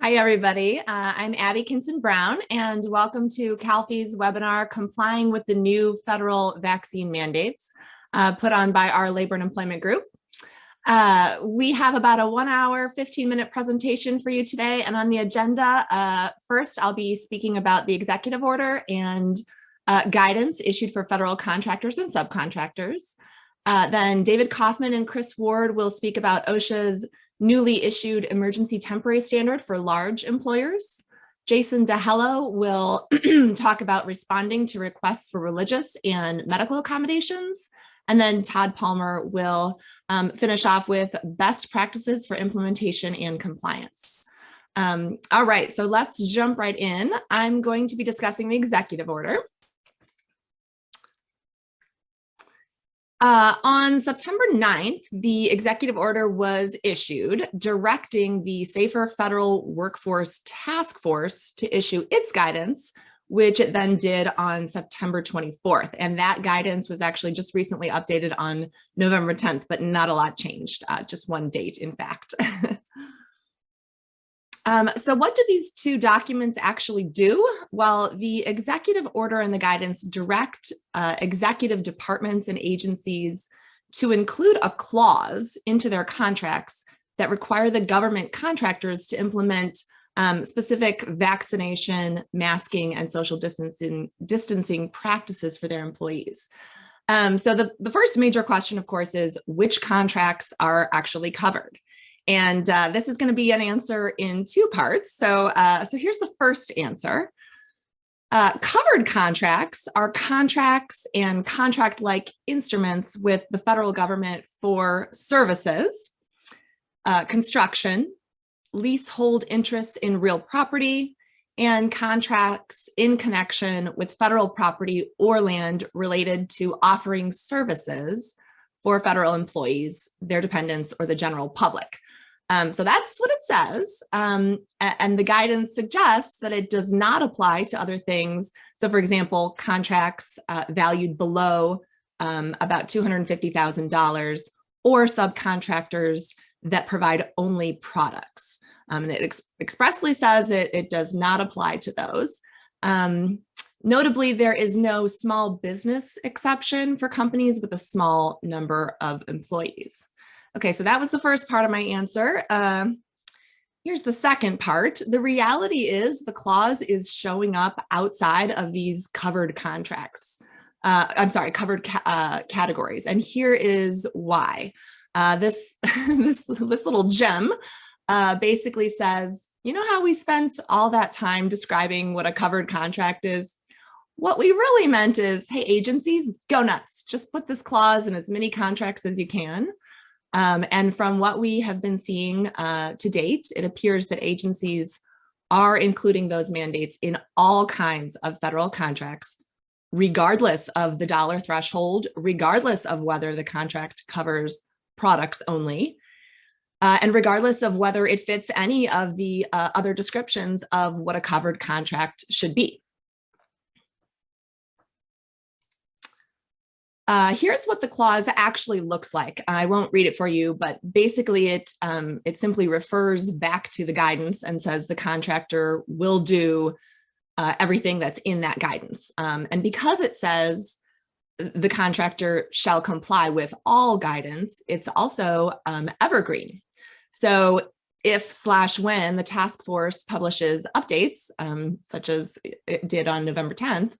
Hi, everybody. I'm Abbey Kinson Brown, and welcome to CalFE's webinar, Complying with the New Federal Vaccine Mandates, put on by our Labor and Employment Group. We have about a 1 hour, 15-minute presentation for you today. And on the agenda, first, I'll be speaking about the executive order and guidance issued for federal contractors and subcontractors. Then David Kaufman and Chris Ward will speak about OSHA'S newly issued emergency temporary standard for large employers. Jason Dejelo will talk about responding to requests for religious and medical accommodations. And then Todd Palmer will finish off with best practices for implementation and compliance. All right, so let's jump right in. I'm going to be discussing the executive order. On September 9th, the executive order was issued directing the Safer Federal Workforce Task Force to issue its guidance, which it then did on September 24th. And that guidance was actually just recently updated on November 10th, but not a lot changed, just one date, in fact. So what do these two documents actually do? Well, the executive order and the guidance direct executive departments and agencies to include a clause into their contracts that require the government contractors to implement specific vaccination, masking, and social distancing practices for their employees. So the first major question, of course, is which contracts are actually covered? And this is going to be an answer in two parts. So here's the first answer. Covered contracts are contracts and contract-like instruments with the federal government for services, construction, leasehold interests in real property, and contracts in connection with federal property or land related to offering services for federal employees, their dependents, or the general public. So that's what it says. And the guidance suggests that it does not apply to other things. So for example, contracts valued below about $250,000 or subcontractors that provide only products. And it expressly says it does not apply to those. Notably, there is no small business exception for companies with a small number of employees. Okay, so that was the first part of my answer. Here's the second part. The reality is the clause is showing up outside of these covered contracts. Covered categories. And here is why. This little gem basically says, you know how we spent all that time describing what a covered contract is? What we really meant is, hey, agencies, go nuts. Just put this clause in as many contracts as you can. And from what we have been seeing to date, it appears that agencies are including those mandates in all kinds of federal contracts, regardless of the dollar threshold, regardless of whether the contract covers products only, and regardless of whether it fits any of the other descriptions of what a covered contract should be. Here's what the clause actually looks like. I won't read it for you, but basically it simply refers back to the guidance and says the contractor will do everything that's in that guidance. And because it says the contractor shall comply with all guidance, it's also evergreen. So if/when the task force publishes updates, such as it did on November 10th,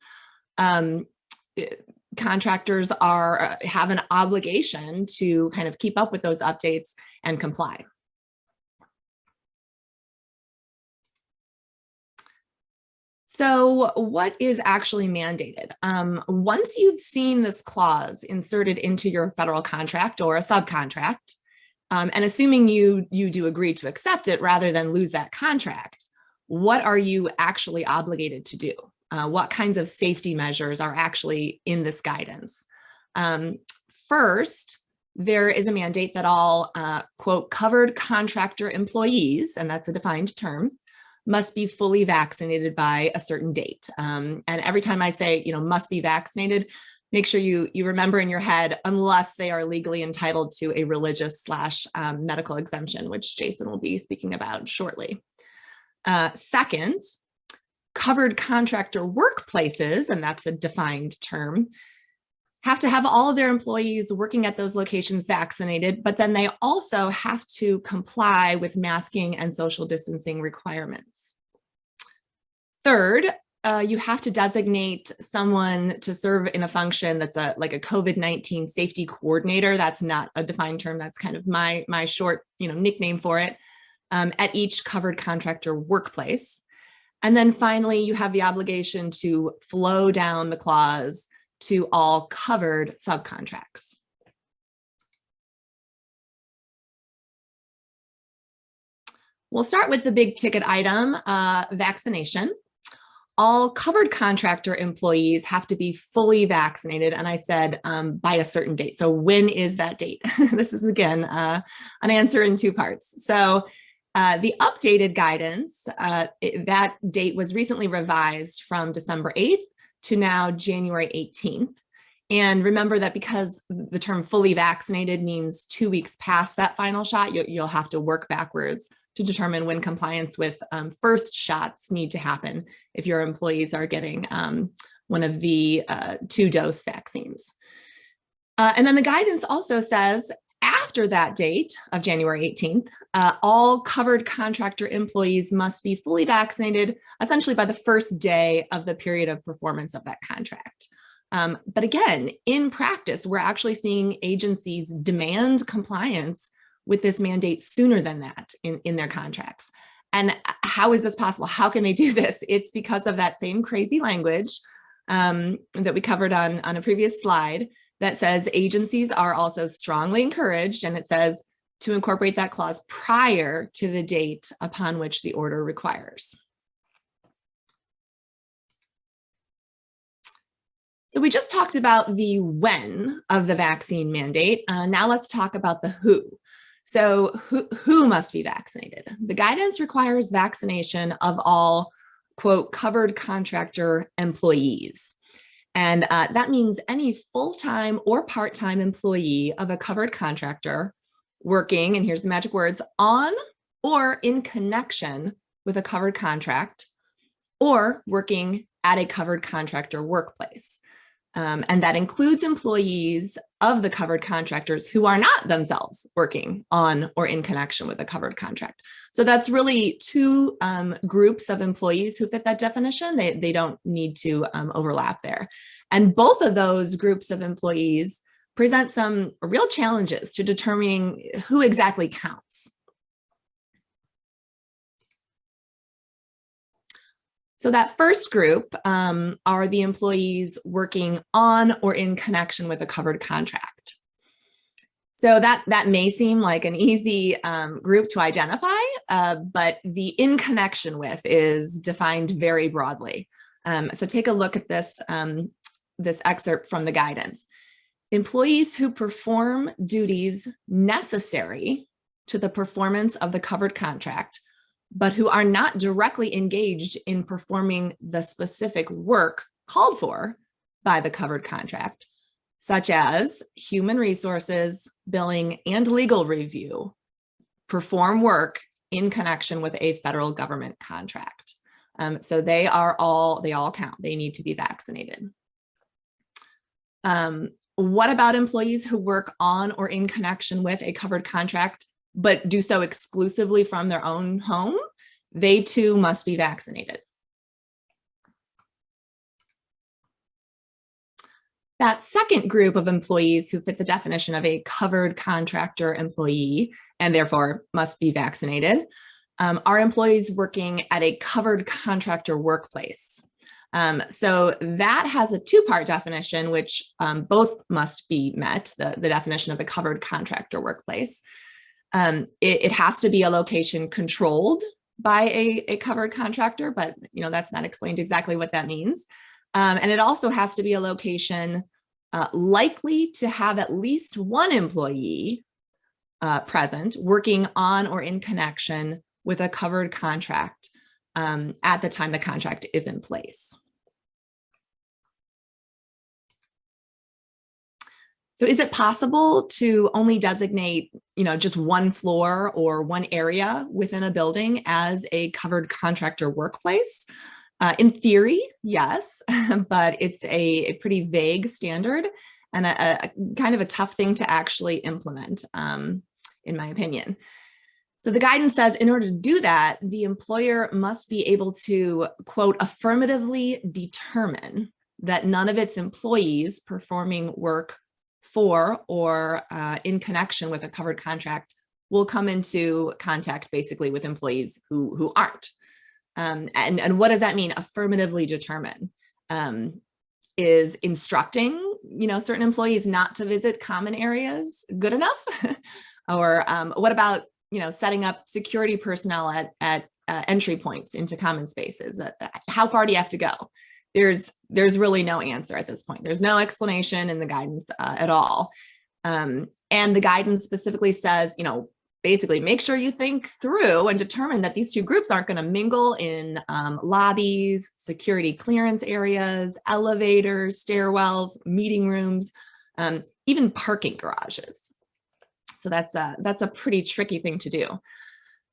contractors have an obligation to kind of keep up with those updates and comply. So what is actually mandated? Once you've seen this clause inserted into your federal contract or a subcontract, and assuming you do agree to accept it rather than lose that contract, what are you actually obligated to do? What kinds of safety measures are actually in this guidance? First, there is a mandate that all, quote, covered contractor employees, and that's a defined term, must be fully vaccinated by a certain date. And every time I say, must be vaccinated, make sure you remember in your head, unless they are legally entitled to a religious/medical exemption, which Jason will be speaking about shortly. Second, covered contractor workplaces, and that's a defined term, have to have all of their employees working at those locations vaccinated, but then they also have to comply with masking and social distancing requirements. Third, you have to designate someone to serve in a function that's like a COVID-19 safety coordinator. That's not a defined term. That's kind of my short, nickname for it, at each covered contractor workplace. And then finally, you have the obligation to flow down the clause to all covered subcontracts. We'll start with the big ticket item, vaccination. All covered contractor employees have to be fully vaccinated, and I said by a certain date. So when is that date? This is, again, an answer in two parts. So the updated guidance, that date was recently revised from December 8th to now January 18th. And remember that because the term fully vaccinated means 2 weeks past that final shot, you'll have to work backwards to determine when compliance with first shots need to happen if your employees are getting one of the 2-dose vaccines. And then the guidance also says after that date of January 18th, all covered contractor employees must be fully vaccinated essentially by the first day of the period of performance of that contract. But again, in practice, we're actually seeing agencies demand compliance with this mandate sooner than that in their contracts. And how is this possible? How can they do this? It's because of that same crazy language that we covered on a previous slide that says agencies are also strongly encouraged, and it says to incorporate that clause prior to the date upon which the order requires. So we just talked about the when of the vaccine mandate. Now let's talk about the who. So who must be vaccinated? The guidance requires vaccination of all, quote, covered contractor employees. And that means any full-time or part-time employee of a covered contractor working, and here's the magic words, on or in connection with a covered contract or working at a covered contractor workplace. And that includes employees of the covered contractors who are not themselves working on or in connection with a covered contract. So that's really two groups of employees who fit that definition. They don't need to overlap there. And both of those groups of employees present some real challenges to determining who exactly counts. So that first group are the employees working on or in connection with a covered contract. So that may seem like an easy group to identify, but the in connection with is defined very broadly. So take a look at this, this excerpt from the guidance. Employees who perform duties necessary to the performance of the covered contract, but who are not directly engaged in performing the specific work called for by the covered contract, such as human resources, billing, and legal review, perform work in connection with a federal government contract. So they all count. They need to be vaccinated. What about employees who work on or in connection with a covered contract, but do so exclusively from their own home? They too must be vaccinated. That second group of employees who fit the definition of a covered contractor employee and therefore must be vaccinated are employees working at a covered contractor workplace. So that has a two-part definition, which both must be met, the definition of a covered contractor workplace. It has to be a location controlled by a covered contractor, but that's not explained exactly what that means. And it also has to be a location likely to have at least one employee present working on or in connection with a covered contract at the time the contract is in place. So is it possible to only designate, just one floor or one area within a building as a covered contractor workplace? In theory, yes, but it's a pretty vague standard and a kind of a tough thing to actually implement, in my opinion. So the guidance says in order to do that, the employer must be able to, quote, affirmatively determine that none of its employees performing work for or in connection with a covered contract will come into contact basically with employees who aren't. And what does that mean? Affirmatively determine is instructing, certain employees not to visit common areas good enough? Or what about, setting up security personnel at entry points into common spaces? How far do you have to go? There's really no answer at this point. There's no explanation in the guidance at all. And the guidance specifically says, basically make sure you think through and determine that these two groups aren't going to mingle in lobbies, security clearance areas, elevators, stairwells, meeting rooms, even parking garages. So that's a pretty tricky thing to do.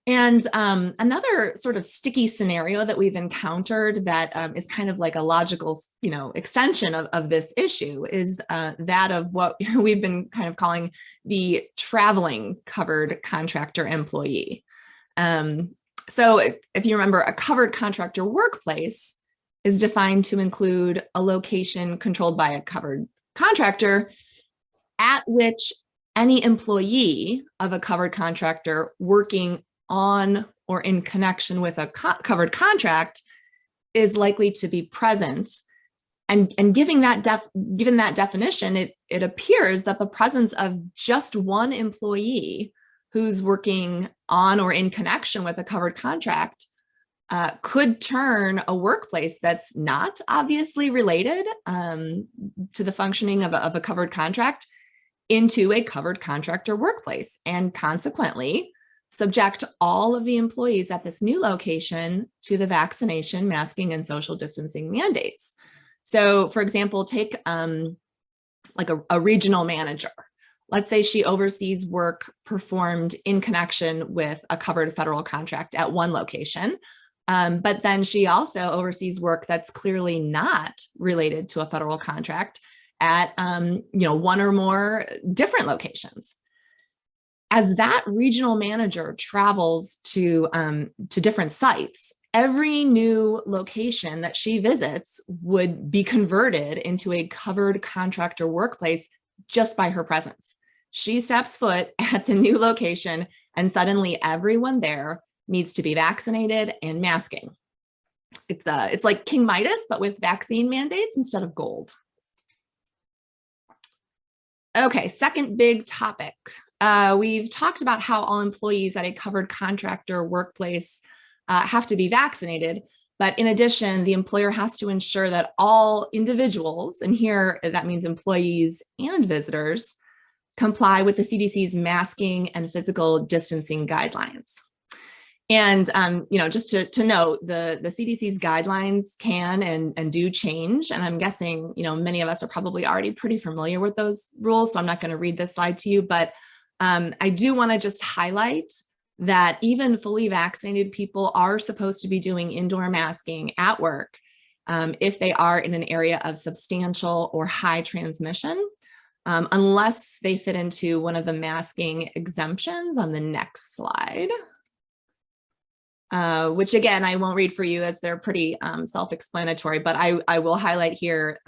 And another sort of sticky scenario that we've encountered that is kind of like a logical, extension of this issue is that of what we've been kind of calling the traveling covered contractor employee. So if you remember, a covered contractor workplace is defined to include a location controlled by a covered contractor at which any employee of a covered contractor working on or in connection with a covered contract is likely to be present. And given that definition, it appears that the presence of just one employee who's working on or in connection with a covered contract could turn a workplace that's not obviously related to the functioning of a covered contract into a covered contractor workplace, and consequently subject all of the employees at this new location to the vaccination, masking, and social distancing mandates. So for example, take like a regional manager. Let's say she oversees work performed in connection with a covered federal contract at one location, but then she also oversees work that's clearly not related to a federal contract at one or more different locations. As that regional manager travels to different sites, every new location that she visits would be converted into a covered contractor workplace just by her presence. She steps foot at the new location and suddenly everyone there needs to be vaccinated and masking. It's like King Midas, but with vaccine mandates instead of gold. Okay, second big topic. We've talked about how all employees at a covered contractor workplace have to be vaccinated, but in addition, the employer has to ensure that all individuals, and here that means employees and visitors, comply with the CDC's masking and physical distancing guidelines. And, just to note, the CDC's guidelines can and do change. And I'm guessing, many of us are probably already pretty familiar with those rules. So I'm not going to read this slide to you, but I do want to just highlight that even fully vaccinated people are supposed to be doing indoor masking at work if they are in an area of substantial or high transmission, unless they fit into one of the masking exemptions on the next slide. Which again, I won't read for you as they're pretty self-explanatory, but I will highlight here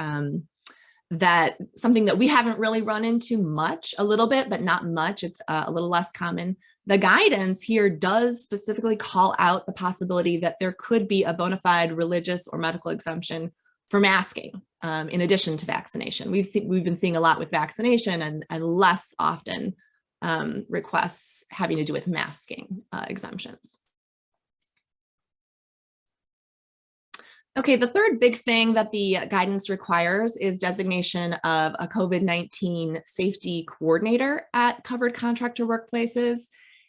that something that we haven't really run into much, a little bit, but not much, it's a little less common. The guidance here does specifically call out the possibility that there could be a bona fide religious or medical exemption for masking in addition to vaccination. We've been seeing a lot with vaccination and less often requests having to do with masking exemptions. Okay, the third big thing that the guidance requires is designation of a COVID-19 safety coordinator at covered contractor workplaces.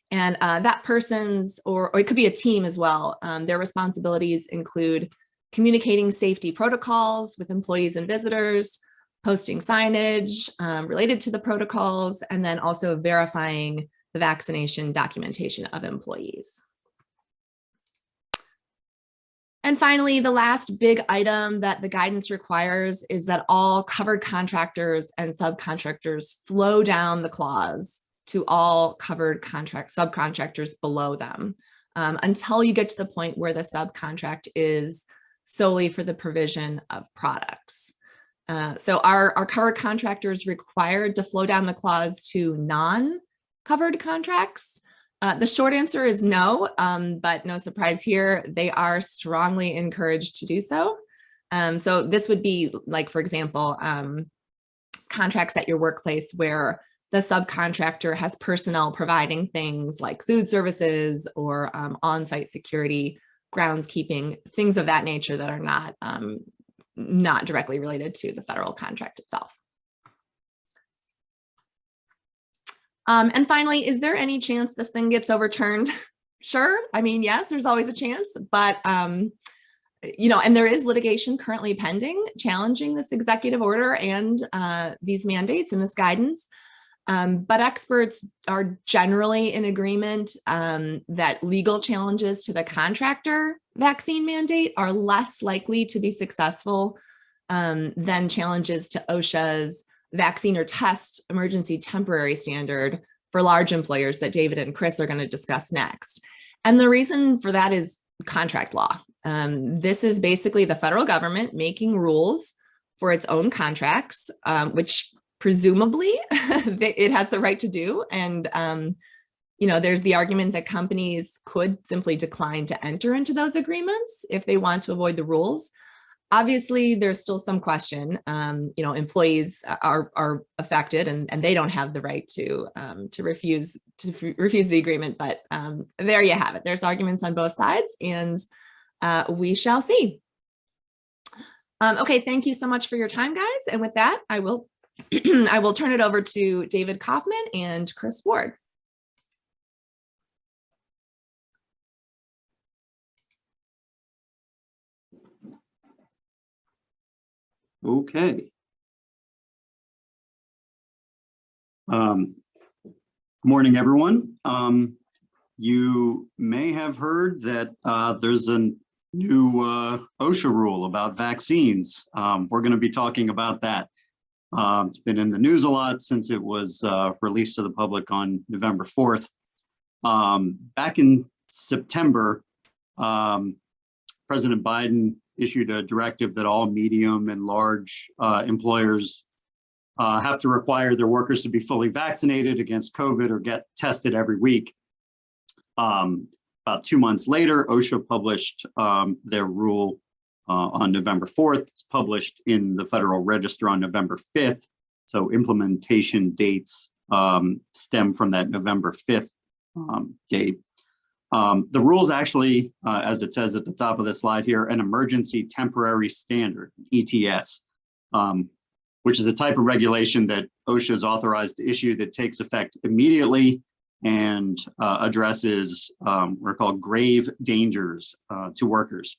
And that person's, or it could be a team as well, their responsibilities include communicating safety protocols with employees and visitors, posting signage related to the protocols, and then also verifying the vaccination documentation of employees. And finally, the last big item that the guidance requires is that all covered contractors and subcontractors flow down the clause to all covered subcontractors below them until you get to the point where the subcontract is solely for the provision of products. So our covered contractors required to flow down the clause to non-covered contracts. The short answer is no, but no surprise here, they are strongly encouraged to do so. So this would be like, for example, contracts at your workplace where the subcontractor has personnel providing things like food services or on-site security, groundskeeping, things of that nature that are not directly related to the federal contract itself. And finally, is there any chance this thing gets overturned? Sure. I mean, yes, there's always a chance, but, you know, and there is litigation currently pending challenging this executive order and these mandates and this guidance. But experts are generally in agreement that legal challenges to the contractor vaccine mandate are less likely to be successful than challenges to OSHA'S vaccine or test emergency temporary standard for large employers that David and Chris are going to discuss next. And the reason for that is contract law. This is basically the federal government making rules for its own contracts, which presumably it has the right to do. And, you know, there's the argument that companies could simply decline to enter into those agreements if they want to avoid the rules. Obviously, there's still some question. You know, employees are affected, and they don't have the right to refuse the agreement. But there you have it. There's arguments on both sides, and we shall see. Okay, thank you so much for your time, guys. And with that, I will turn it over to David Kaufman and Chris Ward. Okay. Good morning, everyone. You may have heard that there's a new OSHA rule about vaccines. We're going to be talking about that. It's been in the news a lot since it was released to the public on November 4th. Back in September, President Biden issued a directive that all medium and large employers have to require their workers to be fully vaccinated against COVID or get tested every week. About 2 months later, OSHA published their rule on November 4th. It's published in the Federal Register on November 5th. So implementation dates stem from that November 5th date. The rules actually, as it says at the top of the slide here, an emergency temporary standard, ETS, which is a type of regulation that OSHA is authorized to issue that takes effect immediately and addresses what are called grave dangers to workers.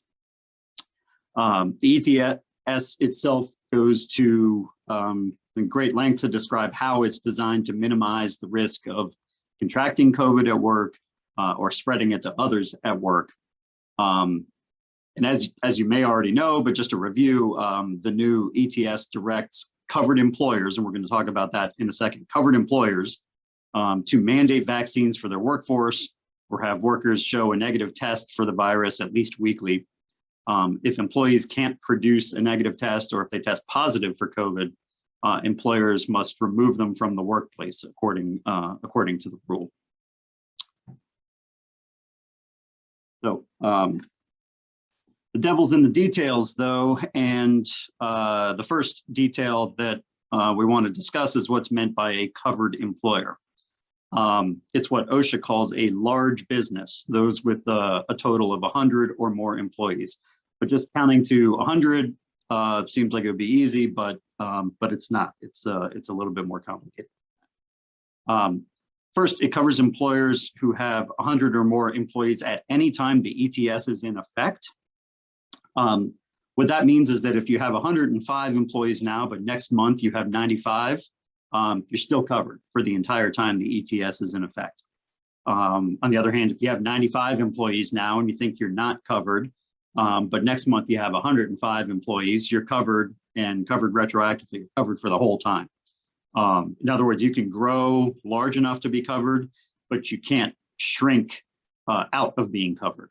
The ETS itself goes to in great length to describe how it's designed to minimize the risk of contracting COVID at work or spreading it to others at work. And as you may already know, but just to review, the new ETS directs covered employers, and we're going to talk about that in a second, covered employers to mandate vaccines for their workforce or have workers show a negative test for the virus at least weekly. If employees can't produce a negative test or if they test positive for COVID, employers must remove them from the workplace according to the rule. So the devil's in the details, though, and the first detail that we want to discuss is what's meant by a covered employer. It's what OSHA calls a large business, those with a total of 100 or more employees. But just counting to 100 seems like it would be easy, but it's not. It's a little bit more complicated. First, it covers employers who have 100 or more employees at any time the ETS is in effect. What that means is that if you have 105 employees now, but next month you have 95, you're still covered for the entire time the ETS is in effect. On the other hand, if you have 95 employees now and you think you're not covered, but next month you have 105 employees, you're covered and covered retroactively, you're covered for the whole time. In other words, you can grow large enough to be covered, but you can't shrink out of being covered.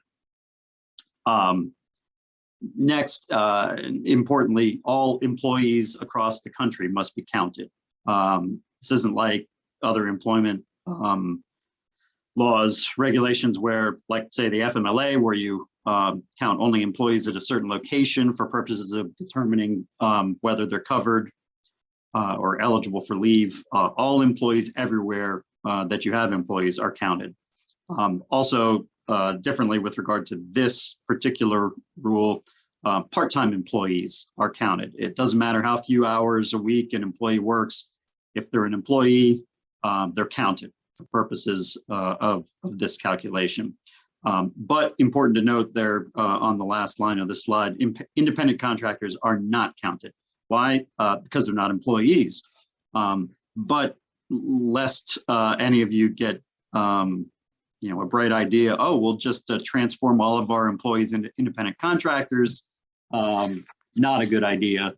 Next, importantly, all employees across the country must be counted. This isn't like other employment laws, regulations where, like say the FMLA, where you count only employees at a certain location for purposes of determining whether they're covered or eligible for leave. All employees everywhere that you have employees are counted. Also, differently with regard to this particular rule, part-time employees are counted. It doesn't matter how few hours a week an employee works. If they're an employee, they're counted for purposes of this calculation. But important to note there on the last line of the slide, independent contractors are not counted. Why? Because they're not employees. But lest any of you get a bright idea, oh, we'll just transform all of our employees into independent contractors. Not a good idea.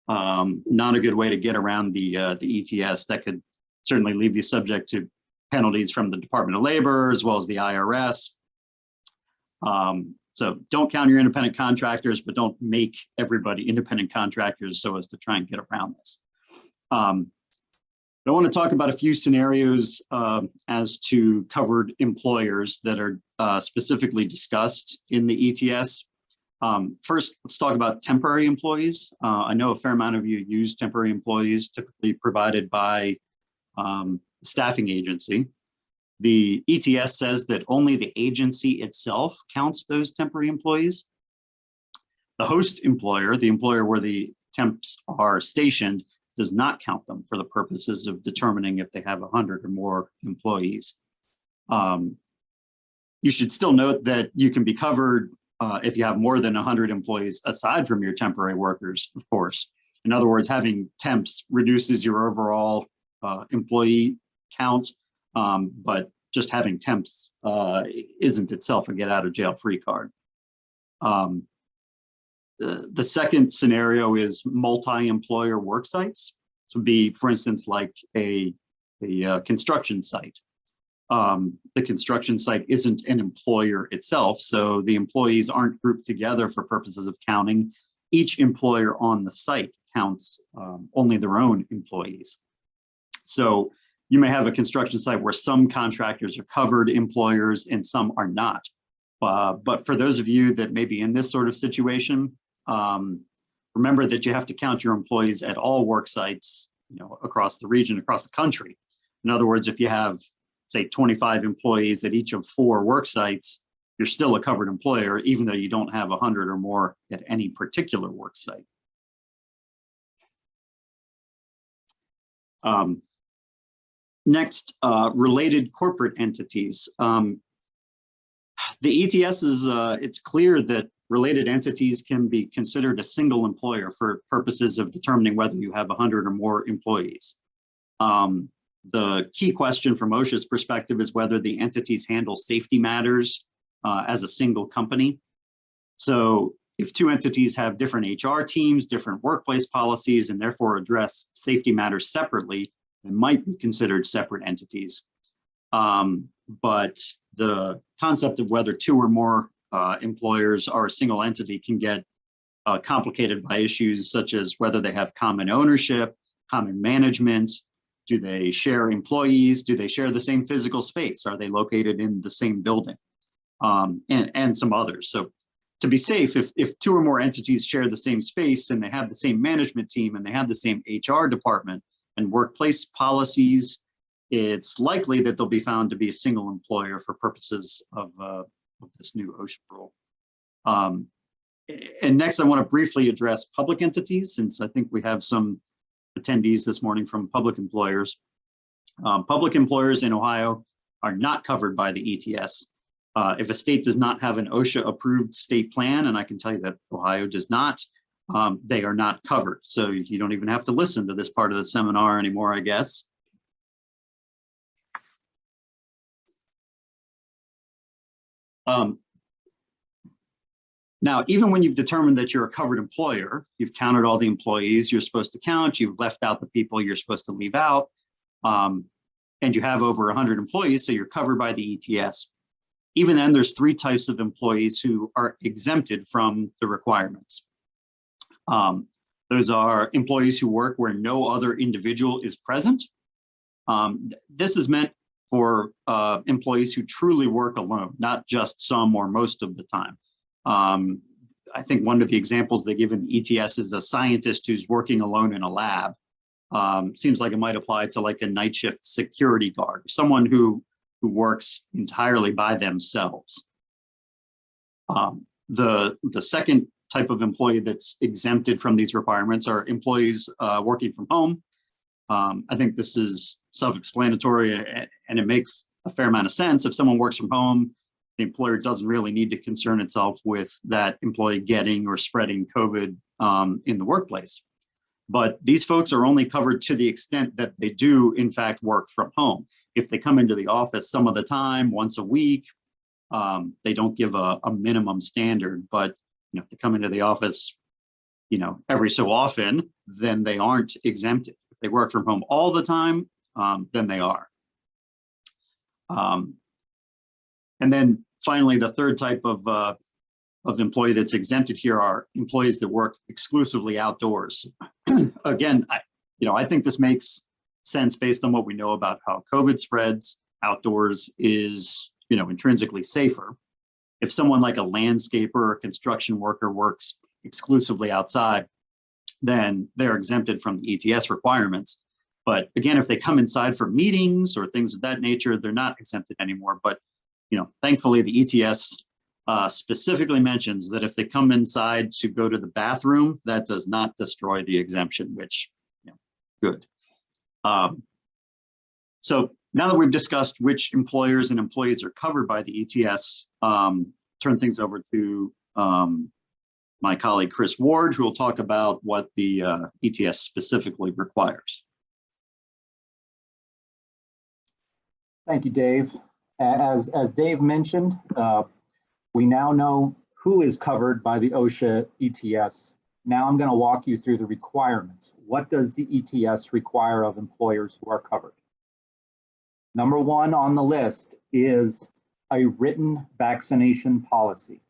Not a good way to get around the ETS. That could certainly leave you subject to penalties from the Department of Labor as well as the IRS. So don't count your independent contractors, but don't make everybody independent contractors so as to try and get around this. I want to talk about a few scenarios as to covered employers that are specifically discussed in the ETS. First, let's talk about temporary employees. I know a fair amount of you use temporary employees, typically provided by staffing agency. The ETS says that only the agency itself counts those temporary employees. The host employer, the employer where the temps are stationed, does not count them for the purposes of determining if they have 100 or more employees. You should still note that you can be covered if you have more than 100 employees aside from your temporary workers, of course. In other words, having temps reduces your overall employee count, but just having temps isn't itself a get out of jail free card. The second scenario is multi-employer work sites. So be, for instance, like a construction site. The construction site isn't an employer itself, so the employees aren't grouped together for purposes of counting. Each employer on the site counts only their own employees. So you may have a construction site where some contractors are covered employers and some are not. But for those of you that may be in this sort of situation, remember that you have to count your employees at all work sites, across the region, across the country. In other words, if you have, say, 25 employees at each of 4 work sites, you're still a covered employer, even though you don't have 100 or more at any particular work site. Next, related corporate entities. The ETS is, it's clear that related entities can be considered a single employer for purposes of determining whether you have 100 or more employees. The key question from OSHA'S perspective is whether the entities handle safety matters as a single company. So if 2 entities have different HR teams, different workplace policies, and therefore address safety matters separately, they might be considered separate entities. But the concept of whether 2 or more employers are a single entity can get complicated by issues such as whether they have common ownership, common management, do they share employees, do they share the same physical space, are they located in the same building, and some others. So to be safe, if 2 or more entities share the same space and they have the same management team and they have the same HR department and workplace policies, it's likely that they'll be found to be a single employer for purposes of this new OSHA rule. And next, I want to briefly address public entities, since I think we have some attendees this morning from public employers. Public employers in Ohio are not covered by the ETS. If a state does not have an OSHA approved state plan, and I can tell you that Ohio does not, they are not covered. So you don't even have to listen to this part of the seminar anymore, I guess. Now, even when you've determined that you're a covered employer, you've counted all the employees you're supposed to count, you've left out the people you're supposed to leave out, and you have over 100 employees, so you're covered by the ETS. Even then, there's 3 types of employees who are exempted from the requirements. Those are employees who work where no other individual is present. This is meant for employees who truly work alone, not just some or most of the time. I think one of the examples they give in the ETS is a scientist who's working alone in a lab. Seems like it might apply to like a night shift security guard, someone who works entirely by themselves. The second type of employee that's exempted from these requirements are employees working from home. I think this is self-explanatory, and it makes a fair amount of sense. If someone works from home, the employer doesn't really need to concern itself with that employee getting or spreading COVID in the workplace. But these folks are only covered to the extent that they do, in fact, work from home. If they come into the office some of the time, once a week, they don't give a minimum standard. But if they come into the office, every so often, then they aren't exempted. If they work from home all the time, then they are. And then finally, the third type of employee that's exempted here are employees that work exclusively outdoors. Again, I think this makes sense based on what we know about how COVID spreads. Outdoors is, intrinsically safer. If someone like a landscaper or construction worker works exclusively outside, then they're exempted from the ETS requirements. But again, if they come inside for meetings or things of that nature, they're not exempted anymore. But thankfully, the ETS specifically mentions that if they come inside to go to the bathroom, that does not destroy the exemption, which, good. So now that we've discussed which employers and employees are covered by the ETS, turn things over to my colleague, Chris Ward, who will talk about what the ETS specifically requires. Thank you, Dave. As Dave mentioned, we now know who is covered by the OSHA ETS. Now I'm going to walk you through the requirements. What does the ETS require of employers who are covered? Number 1 on the list is a written vaccination policy.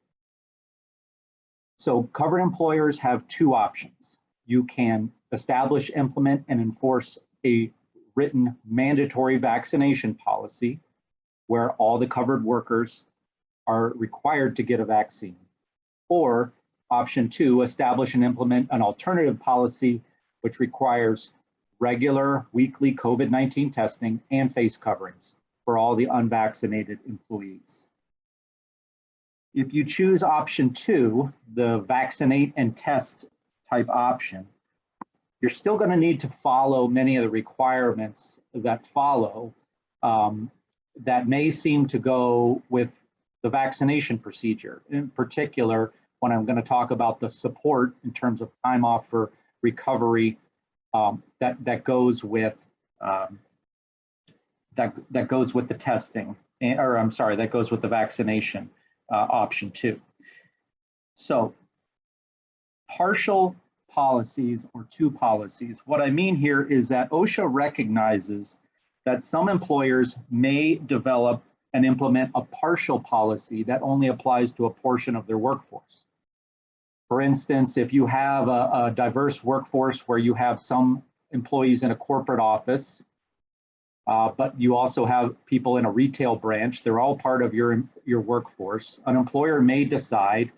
So covered employers have 2 options. You can establish, implement, and enforce a written mandatory vaccination policy where all the covered workers are required to get a vaccine. Or option 2, establish and implement an alternative policy which requires regular weekly COVID-19 testing and face coverings for all the unvaccinated employees. If you choose option 2, the vaccinate and test type option, you're still going to need to follow many of the requirements that follow that may seem to go with the vaccination procedure. In particular, when I'm going to talk about the support in terms of time off for recovery, that goes with that goes with the testing, or I'm sorry, that goes with the vaccination option 2. So partial policies or 2 policies. What I mean here is that OSHA recognizes that some employers may develop and implement a partial policy that only applies to a portion of their workforce. For instance, if you have a diverse workforce where you have some employees in a corporate office, but you also have people in a retail branch, they're all part of your workforce. An employer may decide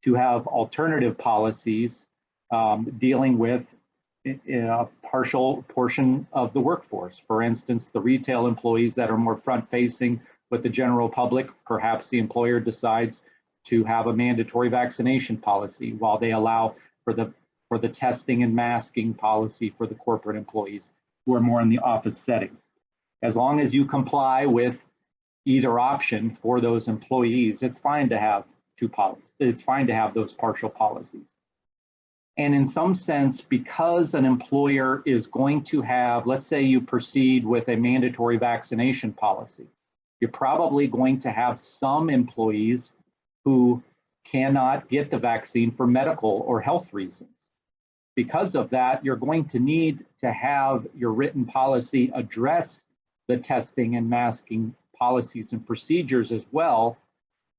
to have alternative policies dealing with a partial portion of the workforce. For instance, the retail employees that are more front-facing with the general public, perhaps the employer decides to have a mandatory vaccination policy while they allow for the testing and masking policy for the corporate employees who are more in the office setting. As long as you comply with either option for those employees, it's fine to have two policies. It's fine to have those partial policies. And in some sense, because an employer is going to have, let's say you proceed with a mandatory vaccination policy, you're probably going to have some employees who cannot get the vaccine for medical or health reasons. Because of that, you're going to need to have your written policy address the testing and masking policies and procedures as well,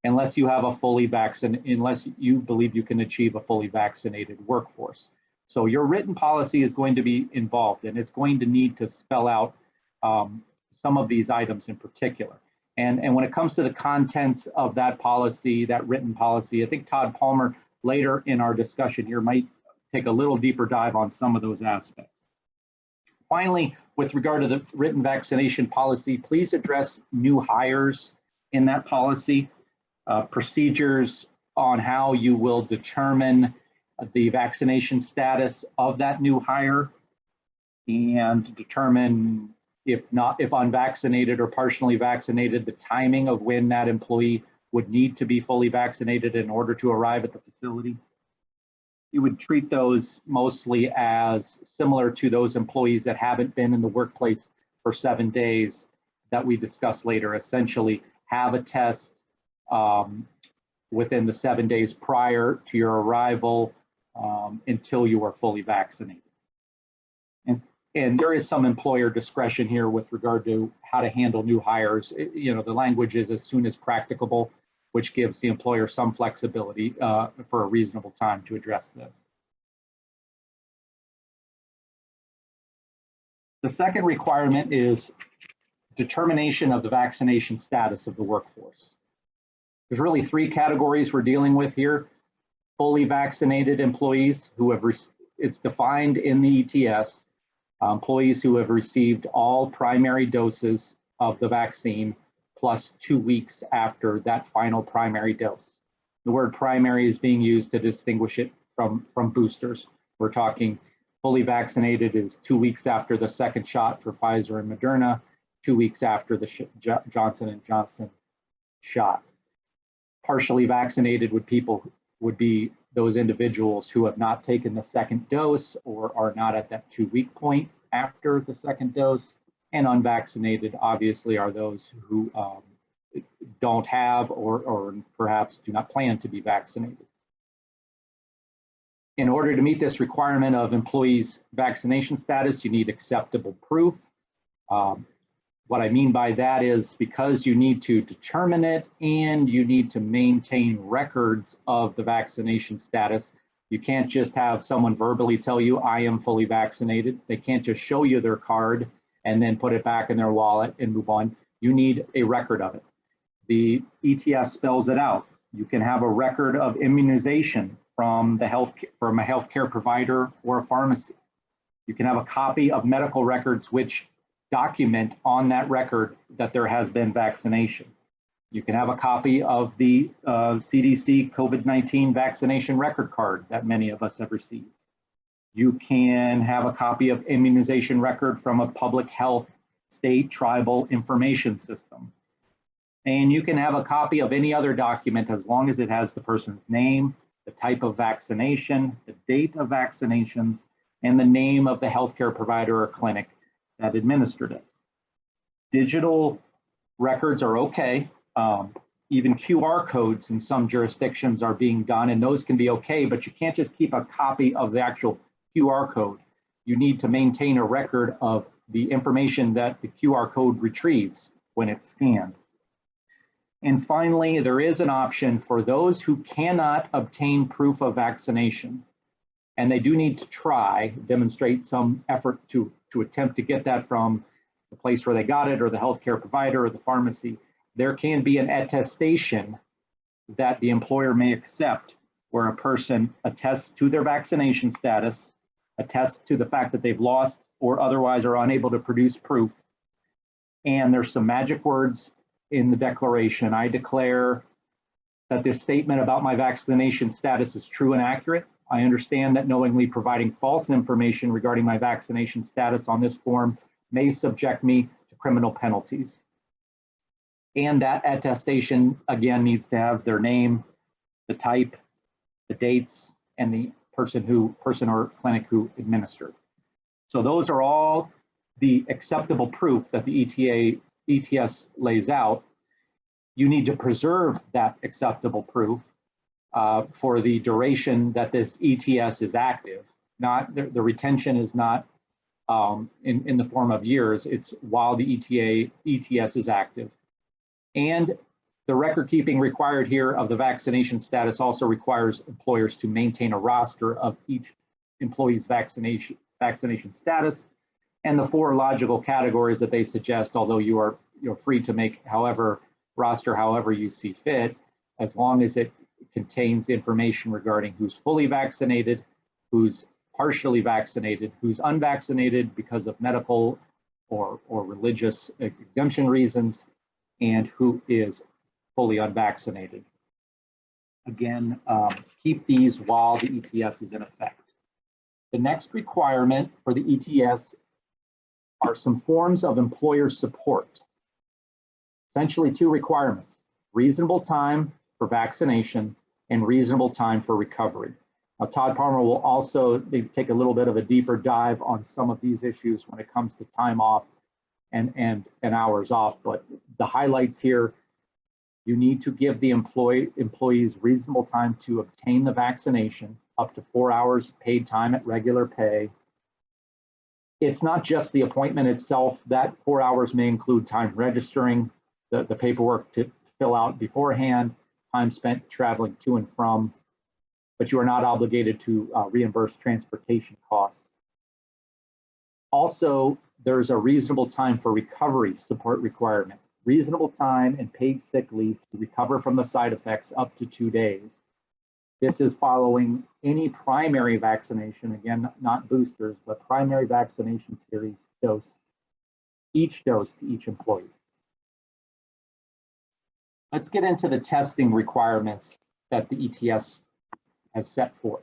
unless you have a fully vaccinated, unless you believe you can achieve a fully vaccinated workforce. So your written policy is going to be involved, and it's going to need to spell out some of these items in particular. And when it comes to the contents of that policy, that written policy, I think Todd Palmer later in our discussion here might take a little deeper dive on some of those aspects. Finally, with regard to the written vaccination policy, please address new hires in that policy, procedures on how you will determine the vaccination status of that new hire, and determine if unvaccinated or partially vaccinated, the timing of when that employee would need to be fully vaccinated in order to arrive at the facility. You would treat those mostly as similar to those employees that haven't been in the workplace for 7 days that we discuss later. Essentially, have a test within the 7 days prior to your arrival until you are fully vaccinated. And there is some employer discretion here with regard to how to handle new hires. You know, the language is as soon as practicable, which gives the employer some flexibility for a reasonable time to address this. The second requirement is determination of the vaccination status of the workforce. There's really three categories we're dealing with here. Fully vaccinated employees who have, it's defined in the ETS, employees who have received all primary doses of the vaccine plus 2 weeks after that final primary dose. The word primary is being used to distinguish it from boosters. We're talking fully vaccinated is 2 weeks after the second shot for Pfizer and Moderna, 2 weeks after the Johnson & Johnson shot. Partially vaccinated would be those individuals who have not taken the second dose or are not at that 2 week point after the second dose. And unvaccinated, obviously, are those who don't have or perhaps do not plan to be vaccinated. In order to meet this requirement of employees' vaccination status, you need acceptable proof. What I mean by that is because you need to determine it and you need to maintain records of the vaccination status. You can't just have someone verbally tell you, I am fully vaccinated. They can't just show you their card and then put it back in their wallet and move on. You need a record of it. The ETS spells it out. You can have a record of immunization from a healthcare provider or a pharmacy. You can have a copy of medical records which document on that record that there has been vaccination. You can have a copy of the CDC COVID-19 vaccination record card that many of us have received. You can have a copy of immunization record from a public health state tribal information system. And you can have a copy of any other document as long as it has the person's name, the type of vaccination, the date of vaccinations, and the name of the healthcare provider or clinic that administered it. Digital records are okay. Even QR codes in some jurisdictions are being done, and those can be okay, but you can't just keep a copy of the actual QR code. You need to maintain a record of the information that the QR code retrieves when it's scanned. And finally, there is an option for those who cannot obtain proof of vaccination, and they do need to demonstrate some effort to attempt to get that from the place where they got it or the healthcare provider or the pharmacy. There can be an attestation that the employer may accept where a person attests to their vaccination status, attests to the fact that they've lost or otherwise are unable to produce proof. And there's some magic words in the declaration. I declare that this statement about my vaccination status is true and accurate. I understand that knowingly providing false information regarding my vaccination status on this form may subject me to criminal penalties. And that attestation, again, needs to have their name, the type, the dates, and the person or clinic who administered. So those are all the acceptable proof that the ETS lays out. You need to preserve that acceptable proof for the duration that this ETS is active. Not the retention is not in the form of years, it's while the ETS is active. And the record keeping required here of the vaccination status also requires employers to maintain a roster of each employee's vaccination status and the 4 logical categories that they suggest, although you're free to make roster however you see fit, as long as it contains information regarding who's fully vaccinated, who's partially vaccinated, who's unvaccinated because of medical or religious exemption reasons, and who is fully unvaccinated. Again, keep these while the ETS is in effect. The next requirement for the ETS are some forms of employer support. Essentially 2 requirements: reasonable time for vaccination and reasonable time for recovery. Now, Todd Palmer will also take a little bit of a deeper dive on some of these issues when it comes to time off and hours off, but the highlights here: you need to give the employees reasonable time to obtain the vaccination, up to 4 hours paid time at regular pay. It's not just the appointment itself. That 4 hours may include time registering, the paperwork to fill out beforehand, time spent traveling to and from, but you are not obligated to reimburse transportation costs. Also, there's a reasonable time for recovery support requirement. Reasonable time and paid sick leave to recover from the side effects up to 2 days. This is following any primary vaccination, again, not boosters, but primary vaccination series dose, each dose to each employee. Let's get into the testing requirements that the ETS has set forth.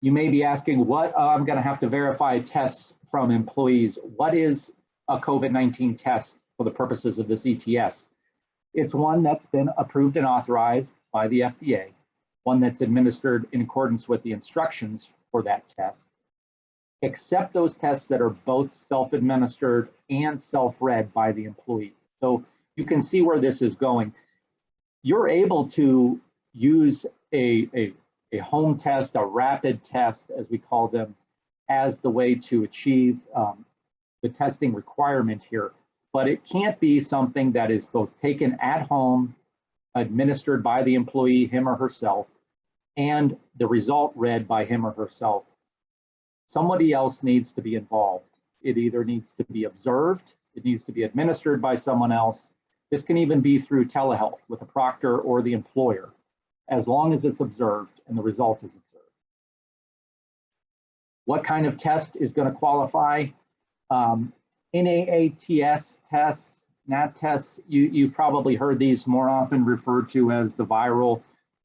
You may be asking, what I'm going to have to verify tests from employees. What is a COVID-19 test for the purposes of this ETS? It's one that's been approved and authorized by the FDA, one that's administered in accordance with the instructions for that test, except those tests that are both self-administered and self-read by the employee. So you can see where this is going. You're able to use a home test, a rapid test, as we call them, as the way to achieve the testing requirement here. But it can't be something that is both taken at home, administered by the employee, him or herself, and the result read by him or herself. Somebody else needs to be involved. It either needs to be observed, it needs to be administered by someone else. This can even be through telehealth with a proctor or the employer, as long as it's observed and the result is observed. What kind of test is going to qualify? NAATS tests, NAT tests, you've probably heard these more often referred to as the viral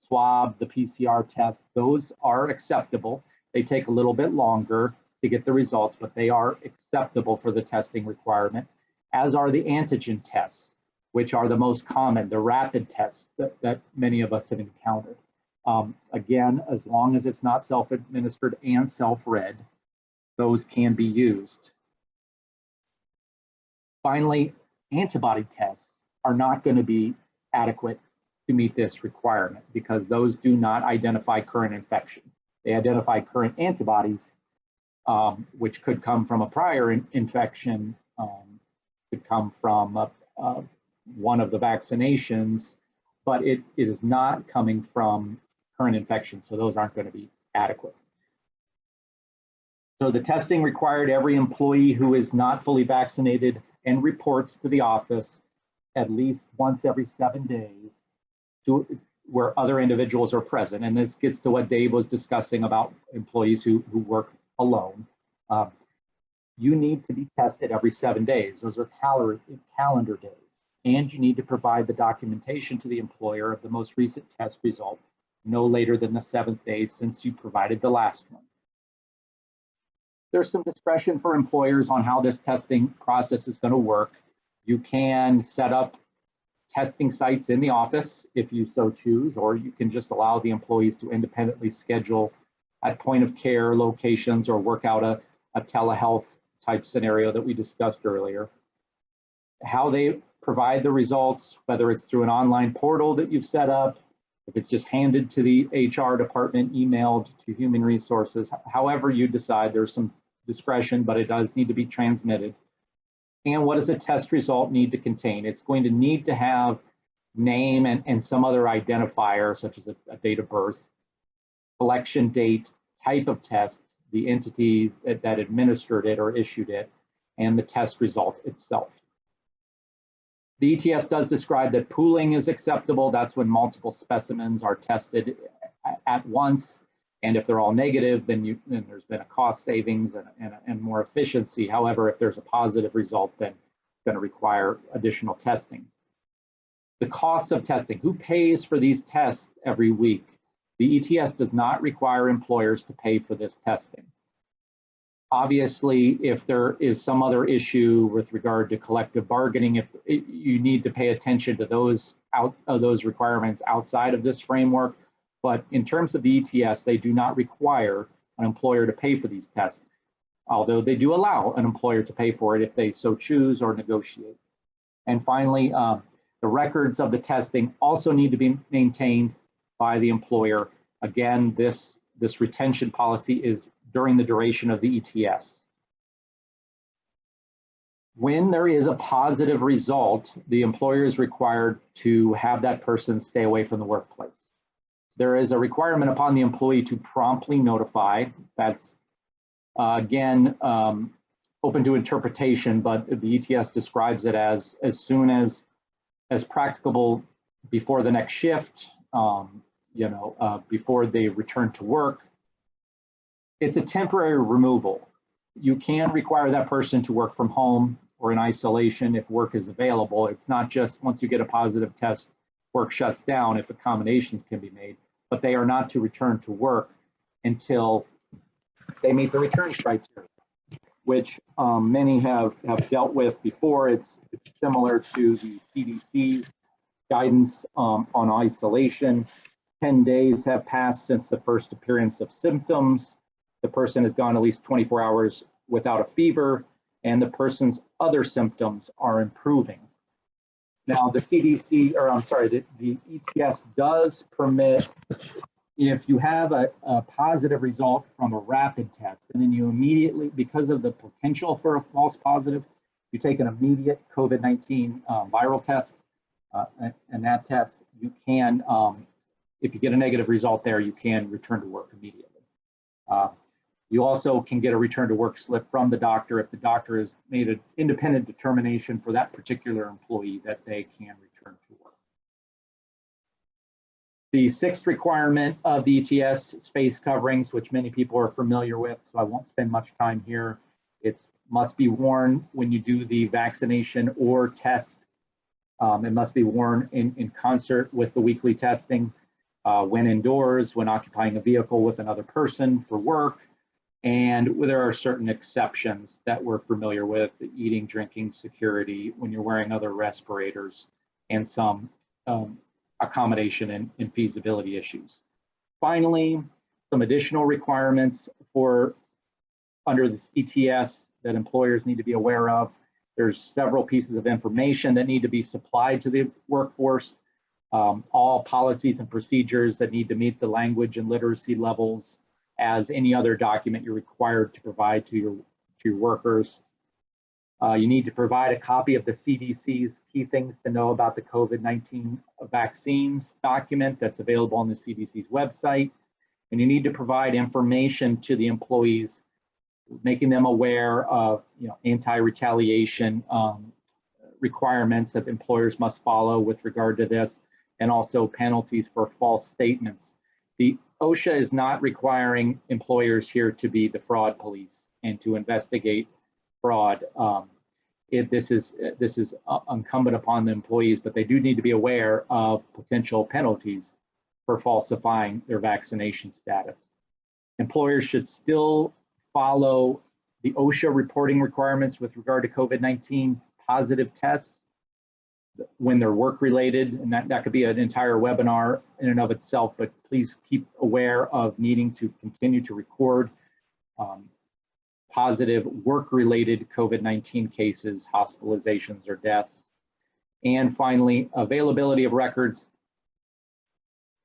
swab, the PCR test. Those are acceptable. They take a little bit longer to get the results, but they are acceptable for the testing requirement, as are the antigen tests, which are the most common, the rapid tests that many of us have encountered. Again, as long as it's not self-administered and self-read, those can be used. Finally, antibody tests are not going to be adequate to meet this requirement because those do not identify current infection. They identify current antibodies, which could come from a prior infection, could come from one of the vaccinations, but it is not coming from current infection, so those aren't going to be adequate. So the testing required every employee who is not fully vaccinated and reports to the office at least once every 7 days where other individuals are present. And this gets to what Dave was discussing about employees who work alone. You need to be tested every 7 days. Those are calendar days. And you need to provide the documentation to the employer of the most recent test result no later than the 7th day since you provided the last one. There's some discretion for employers on how this testing process is going to work. You can set up testing sites in the office if you so choose, or you can just allow the employees to independently schedule at point of care locations or work out a telehealth type scenario that we discussed earlier. How they provide the results, whether it's through an online portal that you've set up, if it's just handed to the HR department, emailed to human resources, however you decide, there's some discretion, but it does need to be transmitted. And what does a test result need to contain? It's going to need to have name and some other identifier, such as a date of birth, collection date, type of test, the entity that administered it or issued it, and the test result itself. The ETS does describe that pooling is acceptable. That's when multiple specimens are tested at once. And if they're all negative, then there's been a cost savings and more efficiency. However, if there's a positive result, then it's going to require additional testing. The cost of testing, who pays for these tests every week? The ETS does not require employers to pay for this testing. Obviously, if there is some other issue with regard to collective bargaining, you need to pay attention to those requirements outside of this framework. But in terms of the ETS, they do not require an employer to pay for these tests, although they do allow an employer to pay for it if they so choose or negotiate. And finally, the records of the testing also need to be maintained by the employer. Again, this retention policy is during the duration of the ETS. When there is a positive result, the employer is required to have that person stay away from the workplace. There is a requirement upon the employee to promptly notify. That's, again, open to interpretation, but the ETS describes it as soon as practicable before the next shift, before they return to work. It's a temporary removal. You can require that person to work from home or in isolation if work is available. It's not just once you get a positive test, work shuts down if accommodations can be made, but they are not to return to work until they meet the return criteria, which many have dealt with before. It's similar to the CDC guidance on isolation. 10 days have passed since the first appearance of symptoms. The person has gone at least 24 hours without a fever, and the person's other symptoms are improving. Now, the ETS does permit, if you have a positive result from a rapid test, and then you immediately, because of the potential for a false positive, you take an immediate COVID-19 viral test, and that test, you can, if you get a negative result there, you can return to work immediately. You also can get a return to work slip from the doctor if the doctor has made an independent determination for that particular employee that they can return to work. The sixth requirement of the ETS is face coverings, which many people are familiar with, so I won't spend much time here. It must be worn when you do the vaccination or test. It must be worn in concert with the weekly testing, when indoors, when occupying a vehicle with another person for work. And there are certain exceptions that we're familiar with, the eating, drinking, security, when you're wearing other respirators, and some accommodation and feasibility issues. Finally, some additional requirements for under this ETS that employers need to be aware of. There's several pieces of information that need to be supplied to the workforce. All policies and procedures that need to meet the language and literacy levels as any other document you're required to provide to your workers. You need to provide a copy of the CDC's key things to know about the COVID-19 vaccines document that's available on the CDC's website. And you need to provide information to the employees, making them aware of anti-retaliation requirements that employers must follow with regard to this, and also penalties for false statements. The OSHA is not requiring employers here to be the fraud police and to investigate fraud. This is incumbent upon the employees, but they do need to be aware of potential penalties for falsifying their vaccination status. Employers should still follow the OSHA reporting requirements with regard to COVID-19 positive tests. when they're work related, and that could be an entire webinar in and of itself, but please keep aware of needing to continue to record positive work-related COVID-19 cases, hospitalizations, or deaths. And finally, availability of records.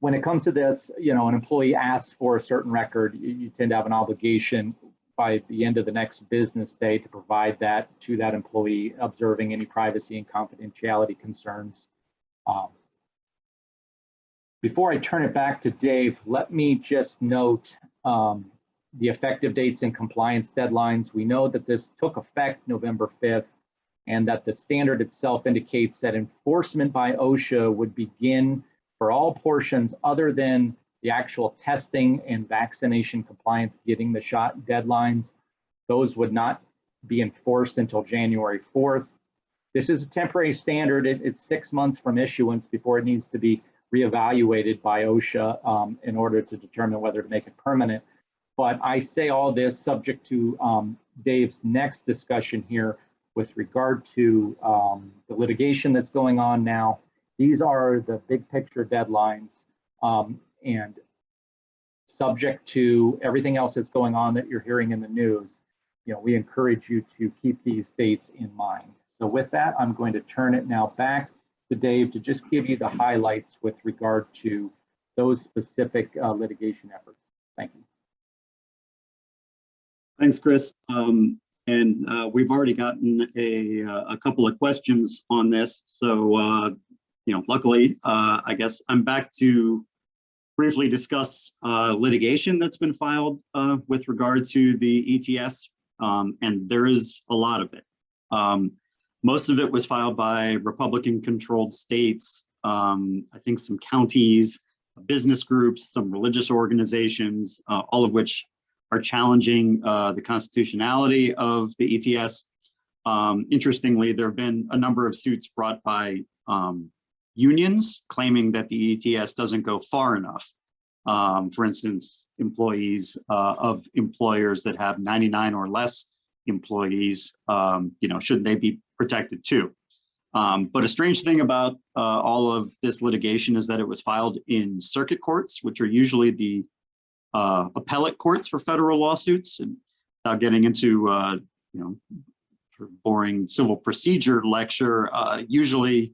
When it comes to this, you know, an employee asks for a certain record, you tend to have an obligation by the end of the next business day to provide that to that employee, observing any privacy and confidentiality concerns. Before I turn it back to Dave, let me just note the effective dates and compliance deadlines. We know that this took effect November 5th, and that the standard itself indicates that enforcement by OSHA would begin for all portions other than the actual testing and vaccination compliance, getting the shot deadlines. Those would not be enforced until January 4th. This is a temporary standard. It's 6 months from issuance before it needs to be reevaluated by OSHA in order to determine whether to make it permanent. But I say all this subject to Dave's next discussion here with regard to the litigation that's going on now. These are the big picture deadlines, and subject to everything else that's going on that you're hearing in the news, you know, we encourage you to keep these dates in mind. So with that, I'm going to turn it now back to Dave to just give you the highlights with regard to those specific litigation efforts. Thank you. Thanks, Chris. We've already gotten a couple of questions on this. So, you know, luckily, I guess I'm back to briefly discuss litigation that's been filed with regard to the ETS, and there is a lot of it. Most of it was filed by Republican-controlled states, I think some counties, business groups, some religious organizations, all of which are challenging the constitutionality of the ETS. Interestingly, there have been a number of suits brought by unions claiming that the ETS doesn't go far enough. For instance, employees of employers that have 99 or less employees, you know, shouldn't they be protected too? But a strange thing about all of this litigation is that it was filed in circuit courts, which are usually the appellate courts for federal lawsuits. And without getting into you know, sort of boring civil procedure lecture, usually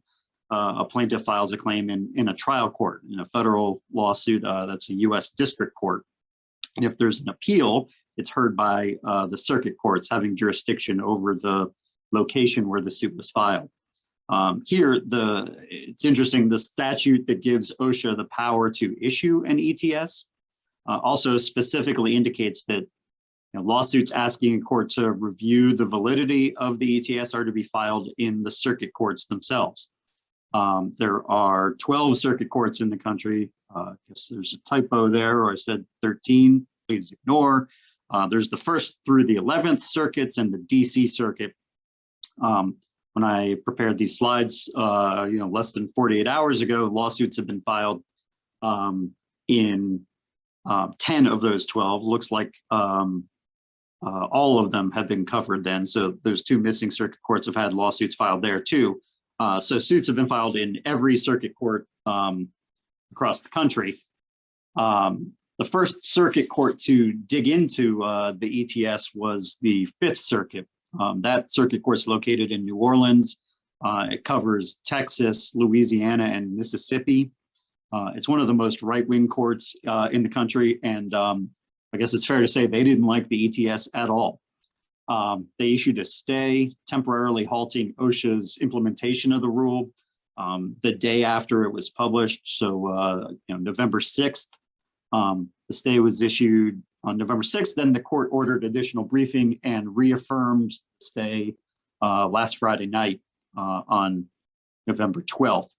a plaintiff files a claim in a trial court. In a federal lawsuit, that's a U.S. district court. And if there's an appeal, it's heard by the circuit courts having jurisdiction over the location where the suit was filed. Here, it's interesting, the statute that gives OSHA the power to issue an ETS also specifically indicates that, you know, lawsuits asking a court to review the validity of the ETS are to be filed in the circuit courts themselves. There are 12 circuit courts in the country. I guess there's a typo there, or I said 13, please ignore. There's the 1st through the 11th circuits and the DC circuit. When I prepared these slides, you know, less than 48 hours ago, lawsuits have been filed in 10 of those 12. Looks like all of them have been covered then. So those 2 missing circuit courts have had lawsuits filed there too. So suits have been filed in every circuit court across the country. The first circuit court to dig into the ETS was the 5th Circuit. That circuit court is located in New Orleans. It covers Texas, Louisiana, and Mississippi. It's one of the most right-wing courts in the country, and I guess it's fair to say they didn't like the ETS at all. They issued a stay temporarily halting OSHA's implementation of the rule the day after it was published. So, you know, November 6th, the stay was issued on November 6th. Then the court ordered additional briefing and reaffirmed the stay last Friday night on November 12th.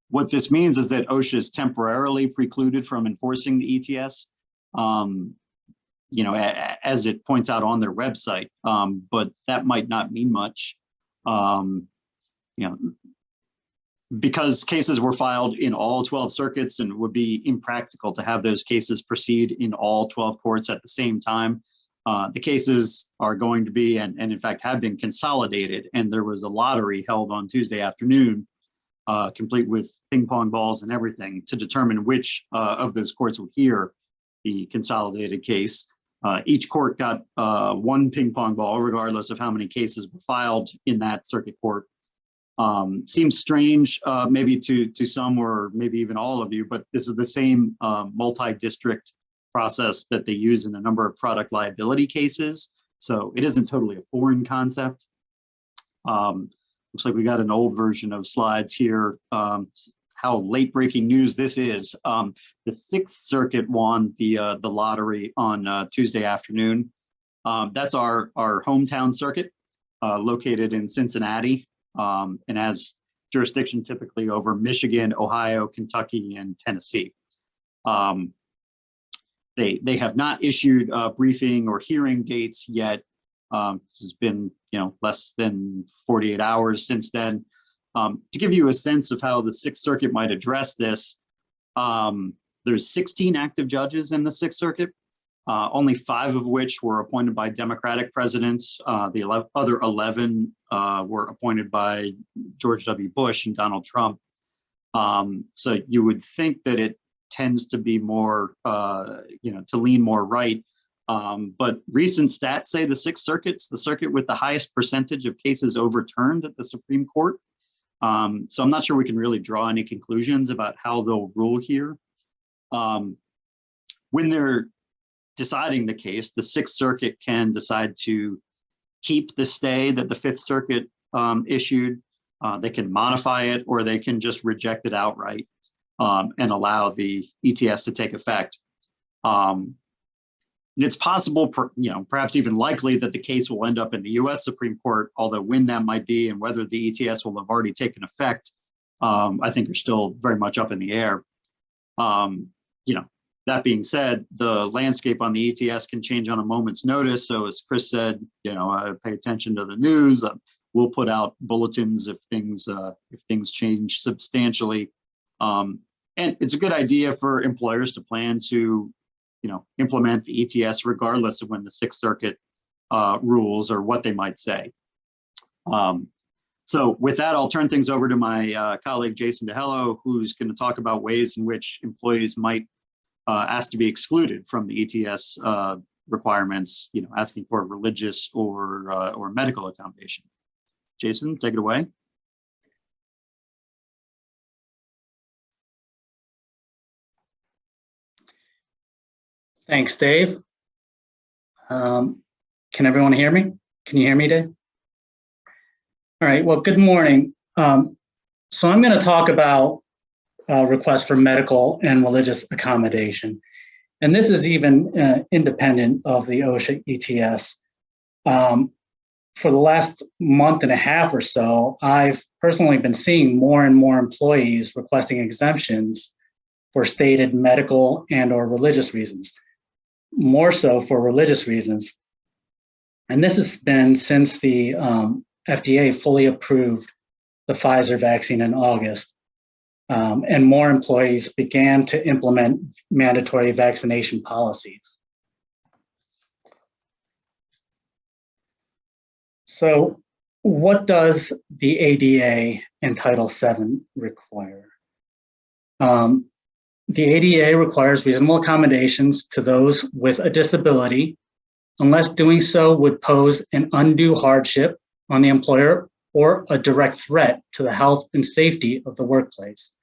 What this means is that OSHA is temporarily precluded from enforcing the ETS, you know, as it points out on their website, but that might not mean much, you know, because cases were filed in all 12 circuits and it would be impractical to have those cases proceed in all 12 courts at the same time. The cases are going to be, and in fact have been, consolidated, and there was a lottery held on Tuesday afternoon, complete with ping pong balls and everything, to determine which of those courts would hear the consolidated case. Each court got one ping pong ball, regardless of how many cases were filed in that circuit court. Seems strange, maybe to some, or maybe even all of you, but this is the same multi-district process that they use in a number of product liability cases. So it isn't totally a foreign concept. Looks like we got an old version of slides here. How late breaking news this is. The Sixth Circuit won the lottery on Tuesday afternoon. That's our hometown circuit, located in Cincinnati, and has jurisdiction typically over Michigan, Ohio, Kentucky, and Tennessee. They have not issued briefing or hearing dates yet. This has been, less than 48 hours since then. To give you a sense of how the Sixth Circuit might address this, there's 16 active judges in the Sixth Circuit, only 5 of which were appointed by Democratic presidents. The other 11 were appointed by George W. Bush and Donald Trump. So you would think that it tends to be more, to lean more right. But recent stats say the Sixth Circuit's the circuit with the highest percentage of cases overturned at the Supreme Court. So I'm not sure we can really draw any conclusions about how they'll rule here. When they're deciding the case, the Sixth Circuit can decide to keep the stay that the Fifth Circuit issued. They can modify it, or they can just reject it outright and allow the ETS to take effect. It's possible, perhaps even likely, that the case will end up in the U.S. Supreme Court, although when that might be and whether the ETS will have already taken effect, I think are still very much up in the air. That being said, the landscape on the ETS can change on a moment's notice. So as Chris said, pay attention to the news. We'll put out bulletins if things change substantially. And it's a good idea for employers to plan to implement the ETS regardless of when the Sixth Circuit rules or what they might say. So with that, I'll turn things over to my colleague, Jason Dejelo, who's going to talk about ways in which employees might ask to be excluded from the ETS requirements, asking for religious or medical accommodation. Jason, take it away. Thanks, Dave. Can everyone hear me? Can you hear me, Dave? All right, well, good morning. So I'm going to talk about requests for medical and religious accommodation. And this is even independent of the OSHA ETS. For the last month and a half or so, I've personally been seeing more and more employees requesting exemptions for stated medical and or religious reasons, more so for religious reasons. And this has been since the FDA fully approved the Pfizer vaccine in August. And more employees began to implement mandatory vaccination policies. So what does the ADA and Title VII require? The ADA requires reasonable accommodations to those with a disability, unless doing so would pose an undue hardship on the employer or a direct threat to the health and safety of the workplace.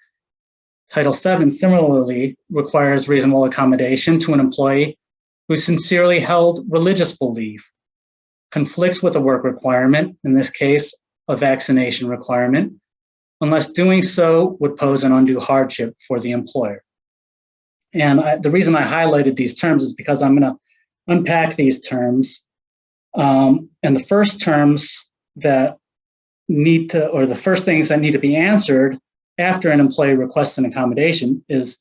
Title VII similarly requires reasonable accommodation to an employee who sincerely held religious belief, conflicts with a work requirement, in this case, a vaccination requirement, unless doing so would pose an undue hardship for the employer. And the reason I highlighted these terms is because I'm going to unpack these terms. And the first terms that need to, or the first things that need to be answered after an employee requests an accommodation is,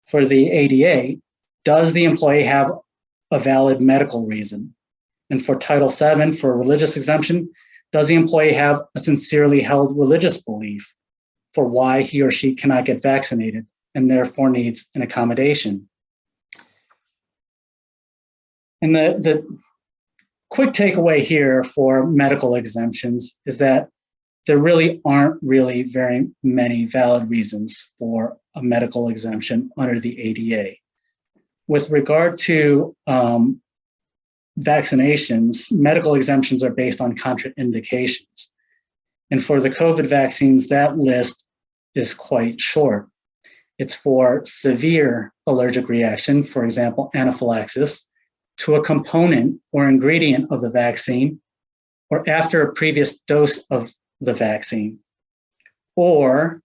for the ADA, does the employee have a valid medical reason? And for Title VII, for a religious exemption, does the employee have a sincerely held religious belief for why he or she cannot get vaccinated, and therefore needs an accommodation? And the quick takeaway here for medical exemptions is that there really aren't really very many valid reasons for a medical exemption under the ADA. With regard to vaccinations, medical exemptions are based on contraindications. And for the COVID vaccines, that list is quite short. It's for severe allergic reaction, for example, anaphylaxis, to a component or ingredient of the vaccine, or after a previous dose of the vaccine, or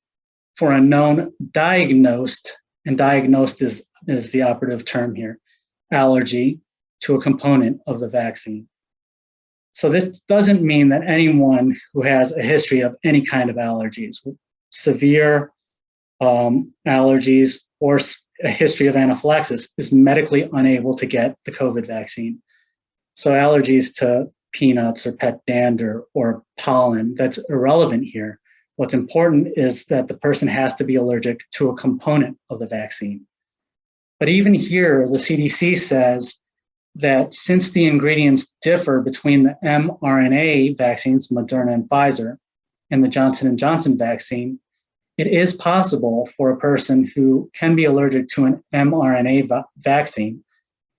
for a known diagnosed, and diagnosed is the operative term here, allergy to a component of the vaccine. So this doesn't mean that anyone who has a history of any kind of allergies, severe allergies, or a history of anaphylaxis is medically unable to get the COVID vaccine. So allergies to peanuts or pet dander or pollen, that's irrelevant here. What's important is that the person has to be allergic to a component of the vaccine. But even here, the CDC says that since the ingredients differ between the mRNA vaccines, Moderna and Pfizer, and the Johnson & Johnson vaccine, it is possible for a person who can be allergic to an mRNA vaccine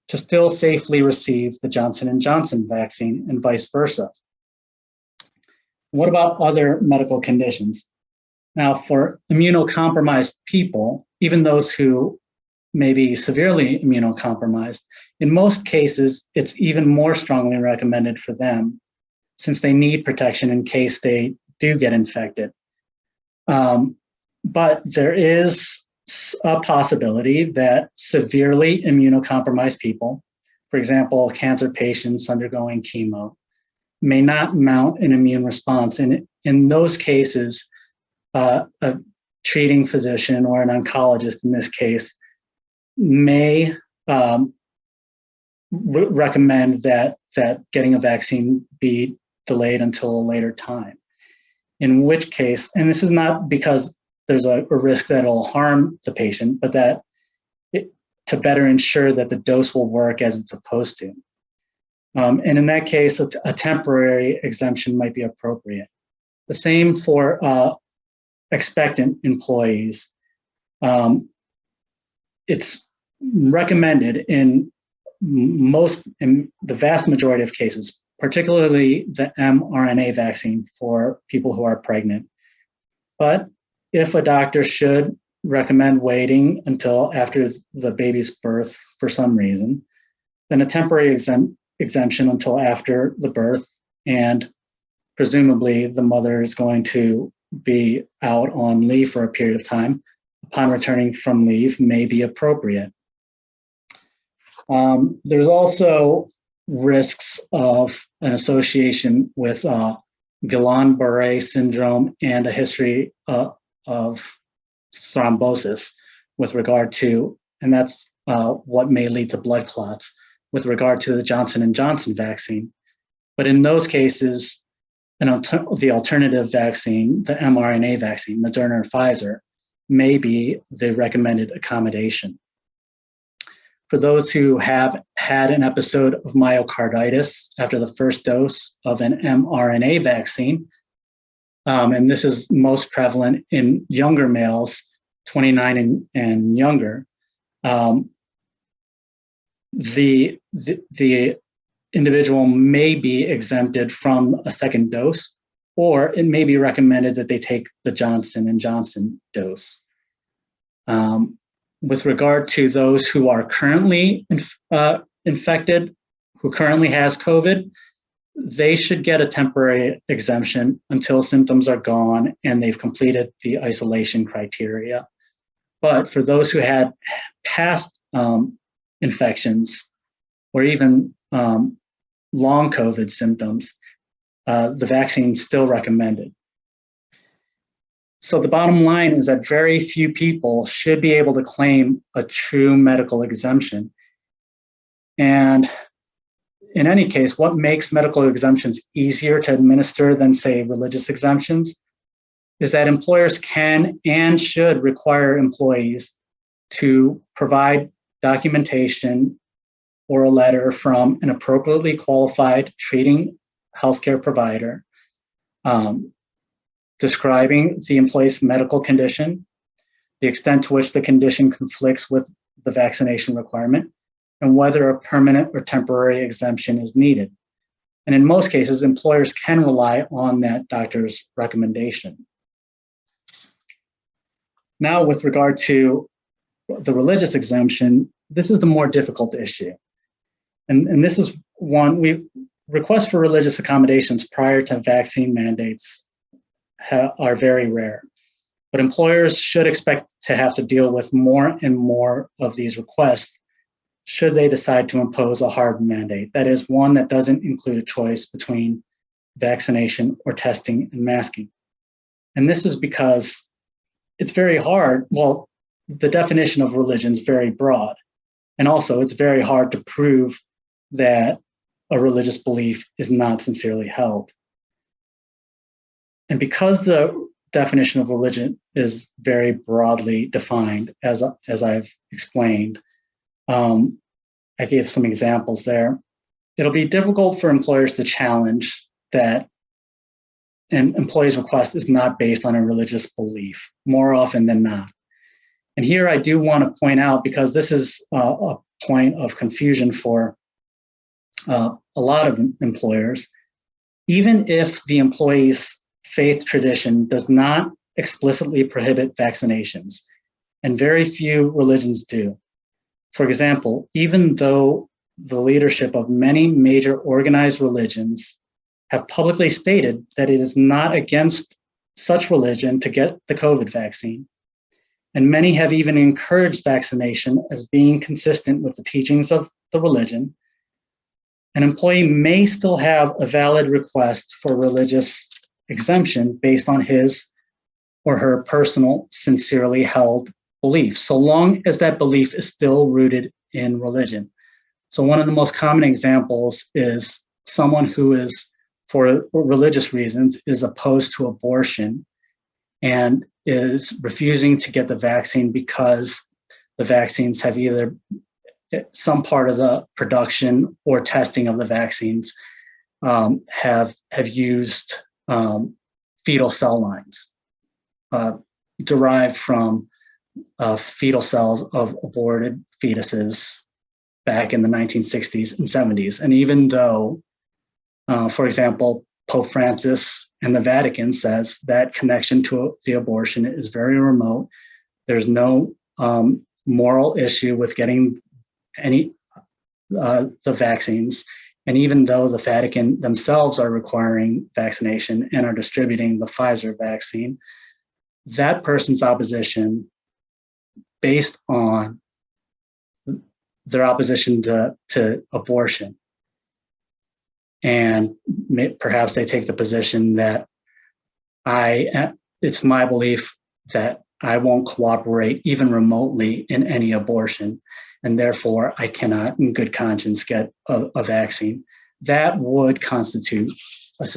to still safely receive the Johnson & Johnson vaccine and vice versa. What about other medical conditions? Now, for immunocompromised people, even those who may be severely immunocompromised, in most cases, it's even more strongly recommended for them since they need protection in case they do get infected. But there is a possibility that severely immunocompromised people, for example, cancer patients undergoing chemo, may not mount an immune response. And in those cases, a treating physician or an oncologist in this case may recommend that getting a vaccine be delayed until a later time. In which case, and this is not because there's a risk that it'll harm the patient, but that to better ensure that the dose will work as it's supposed to. And in that case, a temporary exemption might be appropriate. The same for expectant employees. It's recommended in the vast majority of cases, particularly the mRNA vaccine for people who are pregnant. But if a doctor should recommend waiting until after the baby's birth for some reason, then a temporary exemption until after the birth, and presumably the mother is going to be out on leave for a period of time, upon returning from leave may be appropriate. There's also risks of an association with Guillain-Barré syndrome and a history of thrombosis with regard to, and that's what may lead to blood clots with regard to the Johnson & Johnson vaccine. But in those cases, the alternative vaccine, the mRNA vaccine, Moderna or Pfizer, may be the recommended accommodation. For those who have had an episode of myocarditis after the first dose of an mRNA vaccine, and this is most prevalent in younger males, 29 and younger, the individual may be exempted from a second dose, or it may be recommended that they take the Johnson & Johnson dose. With regard to those who are currently infected, who currently has COVID, they should get a temporary exemption until symptoms are gone and they've completed the isolation criteria. But for those who had past infections or even long COVID symptoms, the vaccine is still recommended. So the bottom line is that very few people should be able to claim a true medical exemption. And in any case, what makes medical exemptions easier to administer than, say, religious exemptions is that employers can and should require employees to provide documentation or a letter from an appropriately qualified treating healthcare provider describing the employee's medical condition, the extent to which the condition conflicts with the vaccination requirement, and whether a permanent or temporary exemption is needed. And in most cases, employers can rely on that doctor's recommendation. Now, with regard to the religious exemption, this is the more difficult issue. And this is one, requests for religious accommodations prior to vaccine mandates are very rare. But employers should expect to have to deal with more and more of these requests should they decide to impose a hard mandate. That is, one that doesn't include a choice between vaccination or testing and masking. And this is because it's very hard. Well, the definition of religion is very broad. And also, it's very hard to prove that a religious belief is not sincerely held. And because the definition of religion is very broadly defined, as I've explained, I gave some examples there. It'll be difficult for employers to challenge that an employee's request is not based on a religious belief, more often than not. And here I do want to point out, because this is a point of confusion for a lot of employers, even if the employee's faith tradition does not explicitly prohibit vaccinations, and very few religions do. For example, even though the leadership of many major organized religions have publicly stated that it is not against such religion to get the COVID vaccine, and many have even encouraged vaccination as being consistent with the teachings of the religion, an employee may still have a valid request for religious exemption based on his or her personal, sincerely held belief, so long as that belief is still rooted in religion. So one of the most common examples is someone who is, for religious reasons, is opposed to abortion and is refusing to get the vaccine because the vaccines have either some part of the production or testing of the vaccines have used fetal cell lines derived from fetal cells of aborted fetuses back in the 1960s and 70s. And even though, for example, Pope Francis and the Vatican says that connection to the abortion is very remote, there's no moral issue with getting any the vaccines. And even though the Vatican themselves are requiring vaccination and are distributing the Pfizer vaccine, that person's opposition, based on their opposition to abortion, and perhaps they take the position that it's my belief that I won't cooperate even remotely in any abortion, and therefore I cannot in good conscience get a vaccine. That would constitute a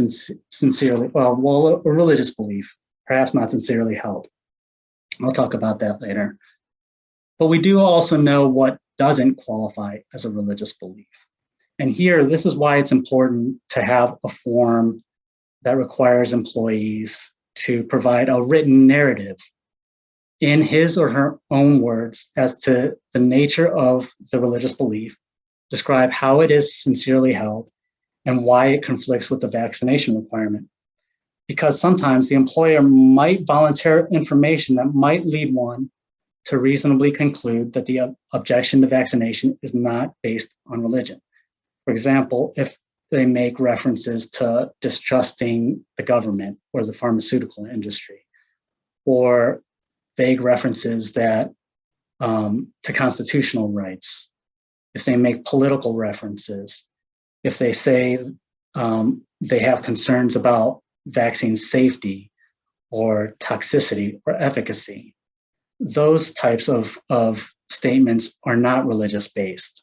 a religious belief, perhaps not sincerely held. I'll talk about that later. But we do also know what doesn't qualify as a religious belief. And here, this is why it's important to have a form that requires employees to provide a written narrative in his or her own words as to the nature of the religious belief, describe how it is sincerely held, and why it conflicts with the vaccination requirement. Because sometimes the employer might volunteer information that might lead one to reasonably conclude that the objection to vaccination is not based on religion. For example, if they make references to distrusting the government or the pharmaceutical industry, or vague references that to constitutional rights, if they make political references, if they say they have concerns about vaccine safety or toxicity or efficacy, those types of statements are not religious based.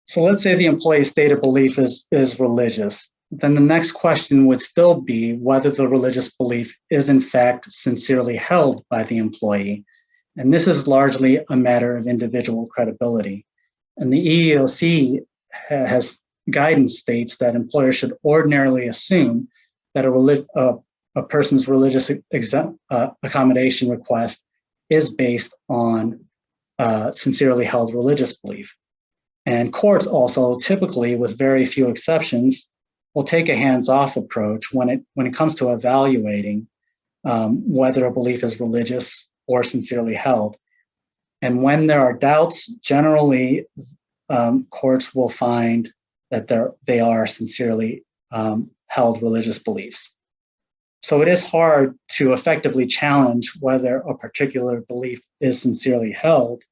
So let's say the employee's stated belief is religious. then the next question would still be whether the religious belief is in fact sincerely held by the employee. And this is largely a matter of individual credibility. And the EEOC has guidance states that employers should ordinarily assume that a person's religious accommodation request is based on sincerely held religious belief. And courts also typically, with very few exceptions, will take a hands-off approach when it comes to evaluating whether a belief is religious or sincerely held. And when there are doubts, generally courts will find that they are sincerely held religious beliefs. So it is hard to effectively challenge whether a particular belief is sincerely held.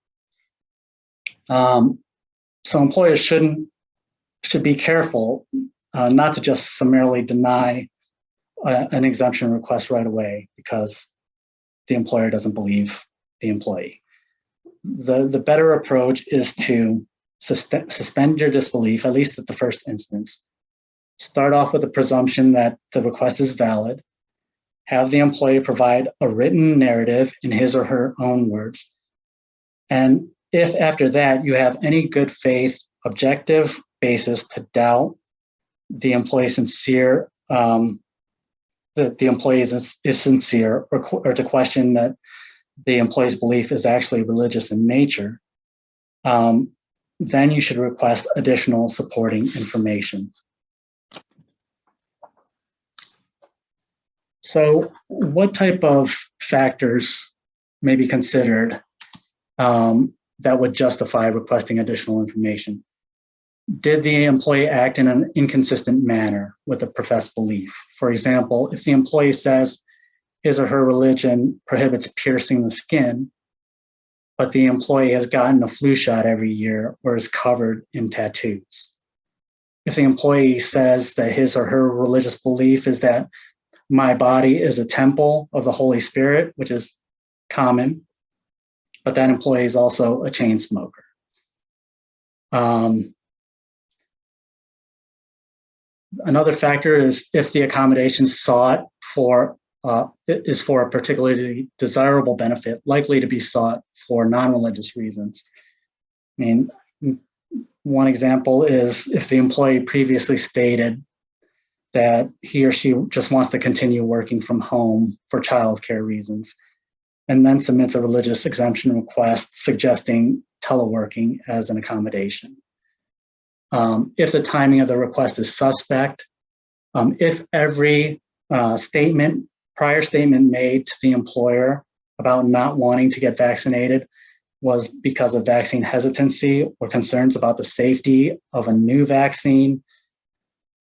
So employers should be careful not to just summarily deny an exemption request right away because the employer doesn't believe the employee. The better approach is to suspend your disbelief, at least at the first instance. Start off with the presumption that the request is valid. Have the employee provide a written narrative in his or her own words. And if after that you have any good faith, objective basis to doubt the employee's sincere, that the employee is sincere, or to question that the employee's belief is actually religious in nature, then you should request additional supporting information. So what type of factors may be considered that would justify requesting additional information? Did the employee act in an inconsistent manner with a professed belief? For example, if the employee says his or her religion prohibits piercing the skin, but the employee has gotten a flu shot every year or is covered in tattoos. If the employee says that his or her religious belief is that my body is a temple of the Holy Spirit, which is common, but that employee is also a chain smoker. Another factor is if the accommodation sought is for a particularly desirable benefit, likely to be sought for non-religious reasons. I mean, one example is if the employee previously stated that he or she just wants to continue working from home for childcare reasons, and then submits a religious exemption request suggesting teleworking as an accommodation. If the timing of the request is suspect, if every prior statement made to the employer about not wanting to get vaccinated was because of vaccine hesitancy or concerns about the safety of a new vaccine,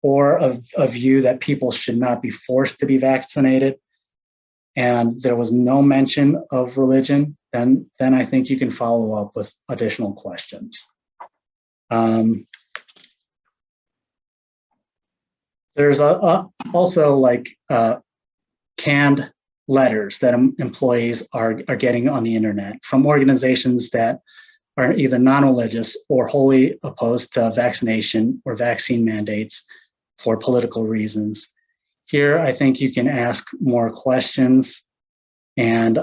or a view that people should not be forced to be vaccinated, and there was no mention of religion, then I think you can follow up with additional questions. There's also like canned letters that employees are getting on the internet from organizations that are either non-religious or wholly opposed to vaccination or vaccine mandates for political reasons. Here, I think you can ask more questions and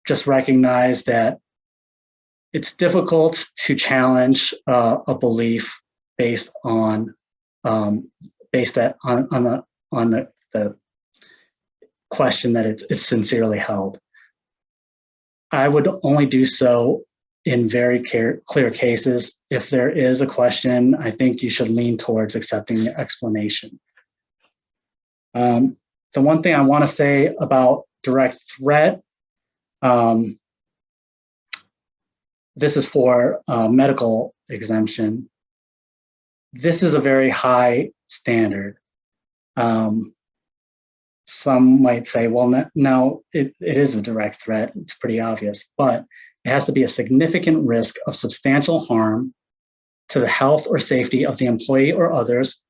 just recognize that it's difficult to challenge a belief based on the question that it's sincerely held. I would only do so in very clear cases. If there is a question, I think you should lean towards accepting the explanation. The one thing I want to say about direct threat, this is for medical exemption. This is a very high standard. Some might say, well, no, it is a direct threat. It's pretty obvious, but it has to be a significant risk of substantial harm to the health or safety of the employee or others,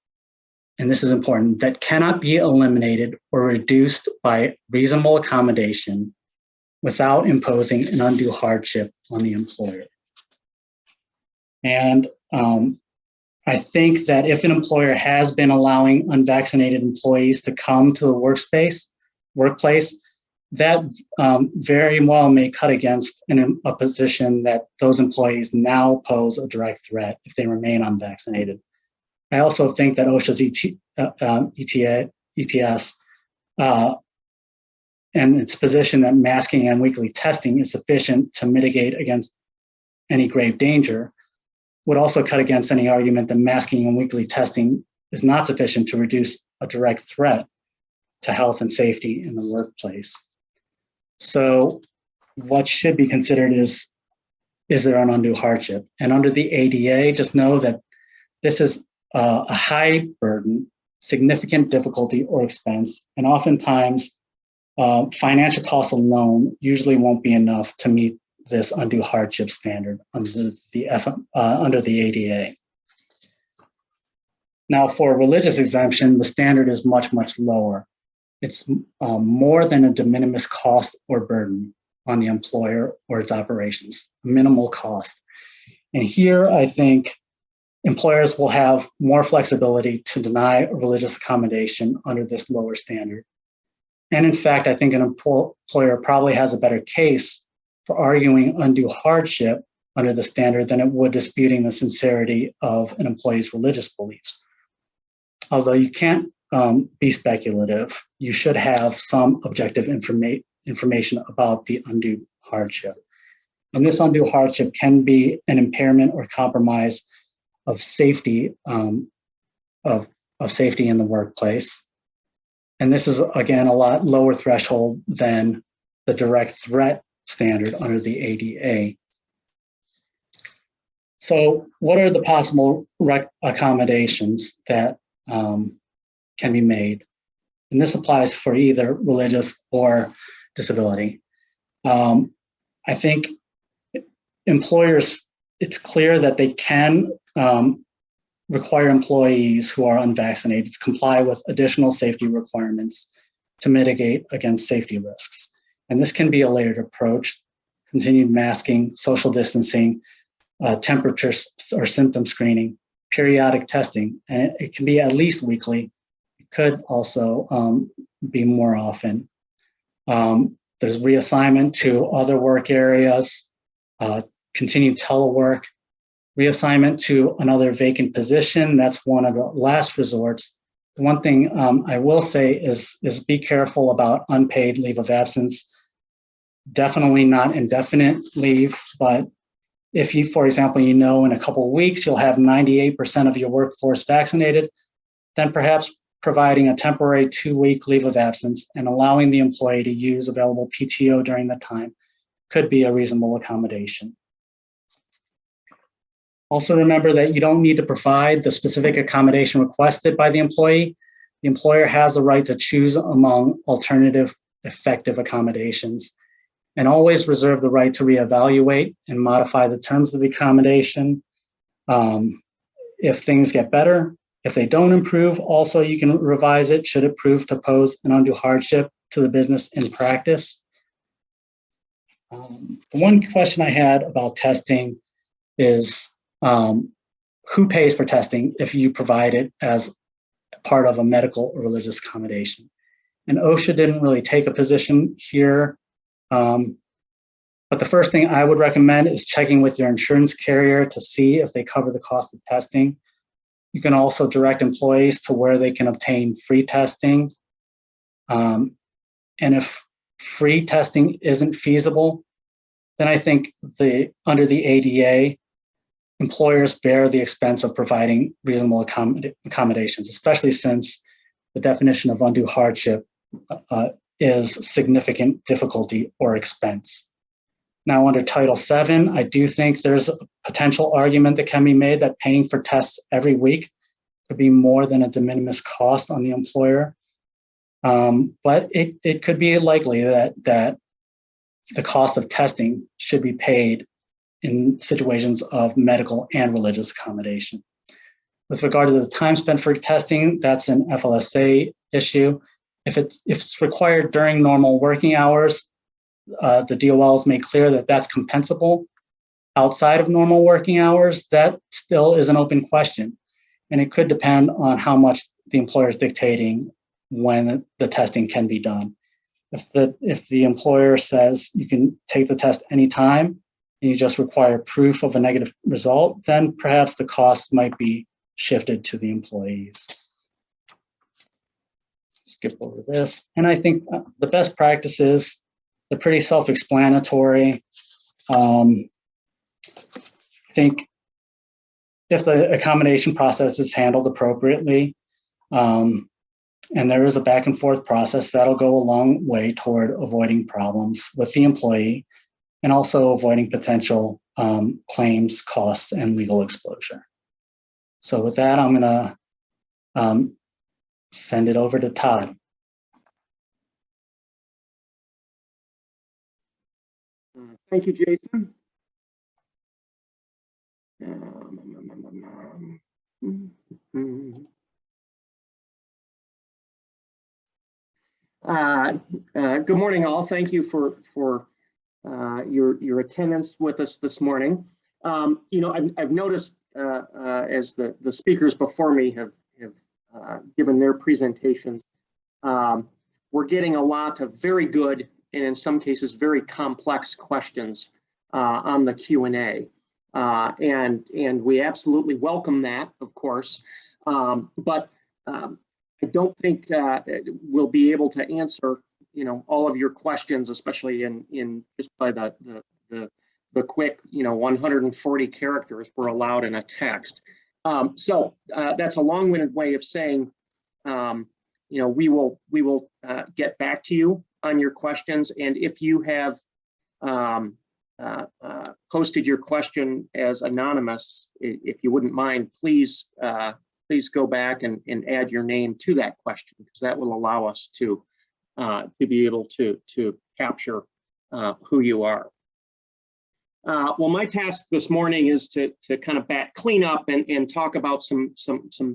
and this is important, that cannot be eliminated or reduced by reasonable accommodation without imposing an undue hardship on the employer. And I think that if an employer has been allowing unvaccinated employees to come to the workplace, that very well may cut against a position that those employees now pose a direct threat if they remain unvaccinated. I also think that OSHA'S ETS and its position that masking and weekly testing is sufficient to mitigate against any grave danger would also cut against any argument that masking and weekly testing is not sufficient to reduce a direct threat to health and safety in the workplace. So what should be considered is there an undue hardship? And under the ADA, just know that this is a high burden, significant difficulty or expense, and oftentimes financial costs alone usually won't be enough to meet this undue hardship standard under the ADA. Now, for a religious exemption, the standard is much, much lower. It's more than a de minimis cost or burden on the employer or its operations, minimal cost. And here, I think employers will have more flexibility to deny a religious accommodation under this lower standard. And in fact, I think an employer probably has a better case for arguing undue hardship under the standard than it would disputing the sincerity of an employee's religious beliefs. Although you can't be speculative, you should have some objective information about the undue hardship. And this undue hardship can be an impairment or compromise of safety, of safety in the workplace. And this is, again, a lot lower threshold than the direct threat standard under the ADA. So what are the possible accommodations that can be made? And this applies for either religious or disability. I think employers, it's clear that they can require employees who are unvaccinated to comply with additional safety requirements to mitigate against safety risks. And this can be a layered approach: continued masking, social distancing, temperature or symptom screening, periodic testing, and it can be at least weekly. It could also be more often. There's reassignment to other work areas, continued telework, reassignment to another vacant position. That's one of the last resorts. The one thing I will say is be careful about unpaid leave of absence. Definitely not indefinite leave, but if you, for example, in a couple of weeks, you'll have 98% of your workforce vaccinated, then perhaps providing a temporary 2-week leave of absence and allowing the employee to use available PTO during the time could be a reasonable accommodation. Also remember that you don't need to provide the specific accommodation requested by the employee. The employer has the right to choose among alternative effective accommodations, and always reserve the right to reevaluate and modify the terms of the accommodation if things get better. If they don't improve, also you can revise it should it prove to pose an undue hardship to the business in practice. The one question I had about testing is who pays for testing if you provide it as part of a medical or religious accommodation? And OSHA didn't really take a position here. But the first thing I would recommend is checking with your insurance carrier to see if they cover the cost of testing. You can also direct employees to where they can obtain free testing. And if free testing isn't feasible, then I think under the ADA, employers bear the expense of providing reasonable accommodations, especially since the definition of undue hardship is significant difficulty or expense. Now, under Title VII, I do think there's a potential argument that can be made that paying for tests every week could be more than a de minimis cost on the employer. But it could be likely that the cost of testing should be paid in situations of medical and religious accommodation. With regard to the time spent for testing, that's an FLSA issue. If it's required during normal working hours, the DOL has made clear that that's compensable. Outside of normal working hours, that still is an open question. and it could depend on how much the employer is dictating when the testing can be done. If the employer says you can take the test anytime and you just require proof of a negative result, then perhaps the cost might be shifted to the employees. Skip over this. And I think the best practices, they're pretty self-explanatory. I think if the accommodation process is handled appropriately, and there is a back and forth process, that'll go a long way toward avoiding problems with the employee and also avoiding potential claims, costs, and legal exposure. So with that, I'm gonna send it over to Todd. Thank you, Jason. Good morning, all. Thank you for your attendance with us this morning. You know, I've noticed as the speakers before me have given their presentations, we're getting a lot of very good and in some cases very complex questions on the Q&A, and we absolutely welcome that, of course, but I don't think we'll be able to answer, you know, all of your questions, especially in just by the quick, you know, 140 characters we're allowed in a text. So that's a long-winded way of saying, you know, we will get back to you on your questions, and if you have posted your question as anonymous, if you wouldn't mind, please go back and add your name to that question, because that will allow us to be able to capture who you are. Well, my task this morning is to kind of clean up and talk about some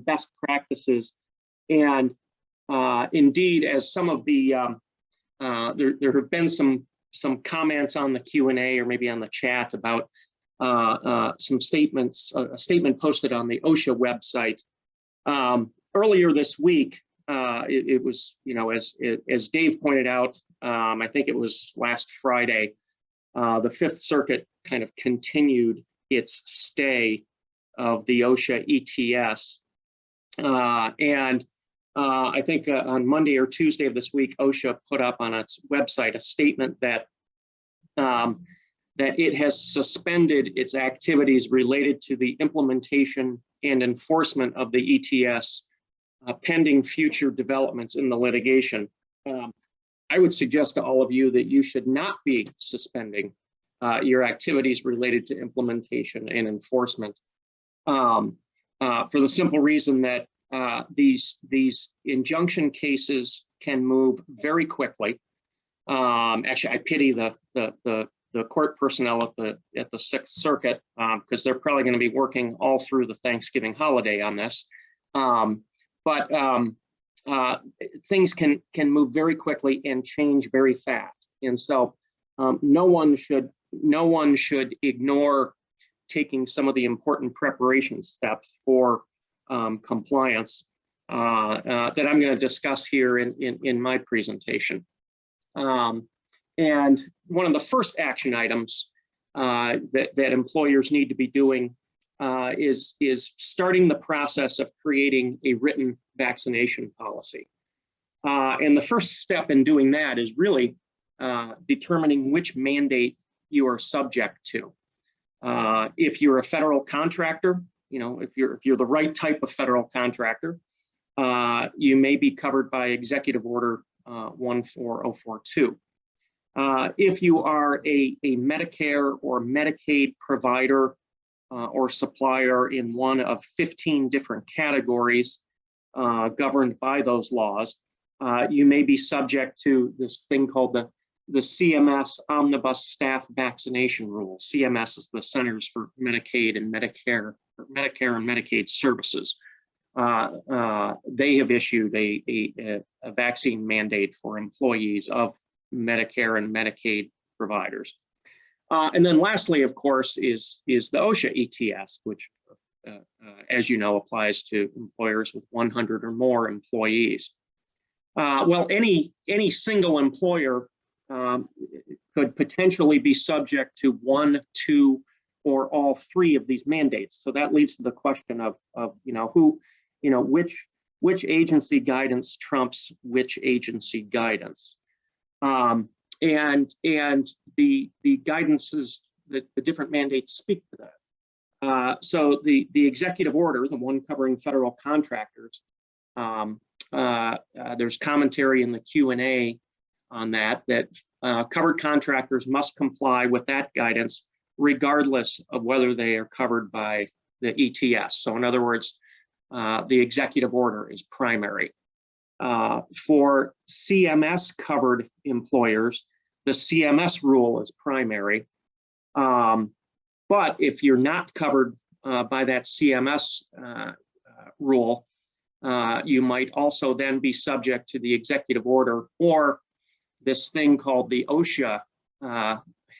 best practices. And indeed, as some of the there have been some comments on the Q&A or maybe on the chat about some statements, a statement posted on the OSHA website. Earlier this week, it was, you know, as Dave pointed out, I think it was last Friday, the Fifth Circuit kind of continued its stay of the OSHA ETS. And I think on Monday or Tuesday of this week, OSHA put up on its website a statement that that it has suspended its activities related to the implementation and enforcement of the ETS pending future developments in the litigation. I would suggest to all of you that you should not be suspending your activities related to implementation and enforcement for the simple reason that these injunction cases can move very quickly. Actually, I pity the court personnel at the Sixth Circuit because they're probably going to be working all through the Thanksgiving holiday on this. But things can move very quickly and change very fast, and so no one should ignore taking some of the important preparation steps for compliance that I'm going to discuss here in my presentation. And one of the first action items that employers need to be doing is starting the process of creating a written vaccination policy. And the first step in doing that is really determining which mandate you are subject to. If you're a federal contractor, you know, if you're the right type of federal contractor, you may be covered by Executive Order 14042. If you are a Medicare or Medicaid provider or supplier in one of 15 different categories governed by those laws, you may be subject to this thing called the CMS Omnibus Staff Vaccination Rule. CMS is the Centers for Medicaid and Medicare and Medicaid Services. They have issued a vaccine mandate for employees of Medicare and Medicaid providers. And then lastly, of course, is the OSHA ETS, which as you know, applies to employers with 100 or more employees. Well, any single employer could potentially be subject to 1, 2, or all 3 of these mandates. So that leads to the question of which agency guidance trumps which agency guidance. And the guidances, the different mandates speak to that. So the executive order, the one covering federal contractors, there's commentary in the Q&A on that covered contractors must comply with that guidance regardless of whether they are covered by the ETS. So in other words, the executive order is primary. For CMS covered employers, the CMS rule is primary. But if you're not covered by that CMS rule, you might also then be subject to the executive order or this thing called the OSHA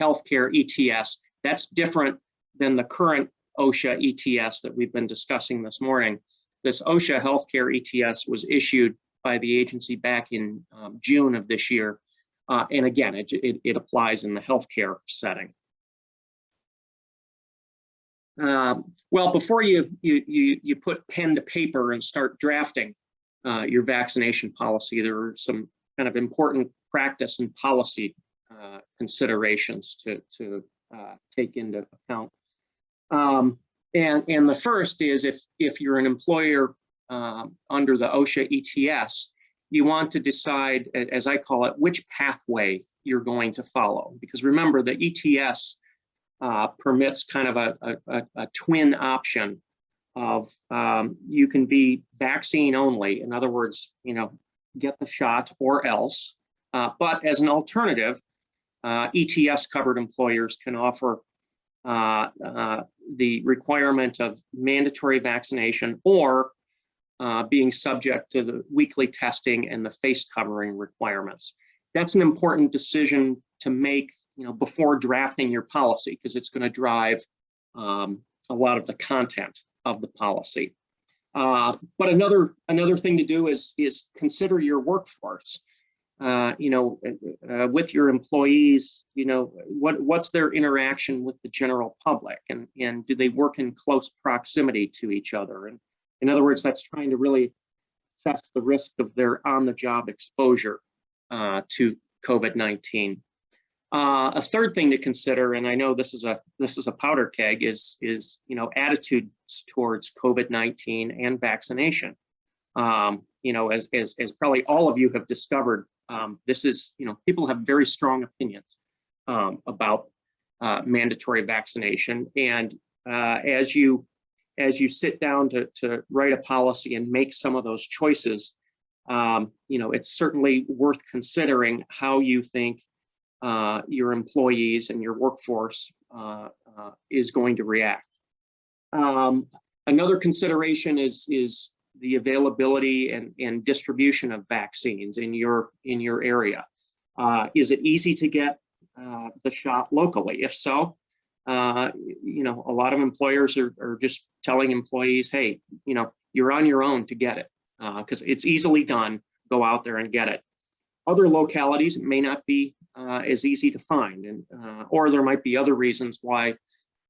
healthcare ETS. That's different than the current OSHA ETS that we've been discussing this morning. This OSHA healthcare ETS was issued by the agency back in June of this year. And again, it applies in the healthcare setting. Well, before you put pen to paper and start drafting your vaccination policy, there are some kind of important practice and policy considerations to take into account. And the first is if you're an employer under the OSHA ETS, you want to decide, as I call it, which pathway you're going to follow. Because remember, the ETS permits kind of a twin option of you can be vaccine only. In other words, get the shot or else. But as an alternative, ETS covered employers can offer the requirement of mandatory vaccination or being subject to the weekly testing and the face covering requirements. That's an important decision to make before drafting your policy, because it's going to drive a lot of the content of the policy. But another thing to do is consider your workforce. With your employees, what's their interaction with the general public, and do they work in close proximity to each other? And in other words, that's trying to really assess the risk of their on-the-job exposure to COVID-19. A third thing to consider, and I know this is a powder keg, is attitudes towards COVID-19 and vaccination. As probably all of you have discovered, this is people have very strong opinions about mandatory vaccination, and as you sit down to write a policy and make some of those choices, it's certainly worth considering how you think your employees and your workforce is going to react. Another consideration is the availability and distribution of vaccines in your area. Is it easy to get the shot locally? If so, a lot of employers are just telling employees, hey, you're on your own to get it because it's easily done. Go out there and get it. Other localities, it may not be as easy to find, and or there might be other reasons why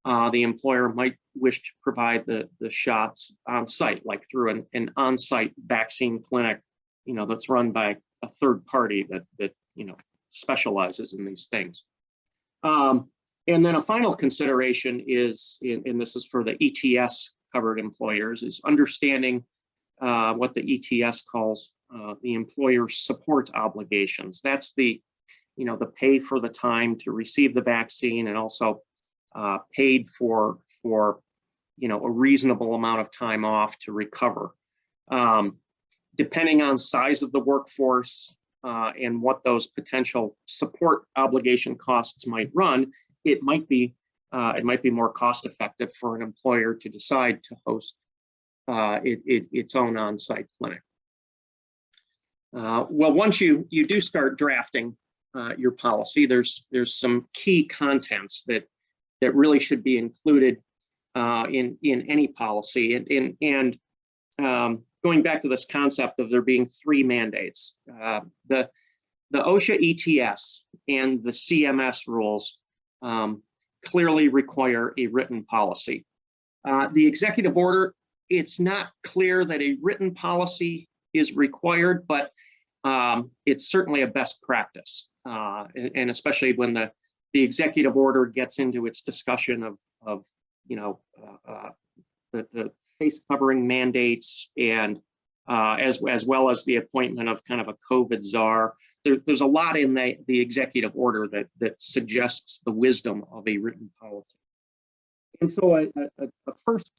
the employer might wish to provide the shots on site, like through an on-site vaccine clinic, that's run by a third party that specializes in these things. And then a final consideration is, and this is for the ETS covered employers, is understanding what the ETS calls the employer support obligations. That's the pay for the time to receive the vaccine, and also paid for a reasonable amount of time off to recover. Depending on size of the workforce and what those potential support obligation costs might run, it might be more cost effective for an employer to decide to host its own on-site clinic. Well, once you do start drafting your policy, there's some key contents that really should be included in any policy. And going back to this concept of there being three mandates, the OSHA ETS and the CMS rules clearly require a written policy. The executive order, it's not clear that a written policy is required, but it's certainly a best practice. And especially when the executive order gets into its discussion of the face covering mandates and as well as the appointment of kind of a COVID czar. There's a lot in the executive order that suggests the wisdom of a written policy. And so a first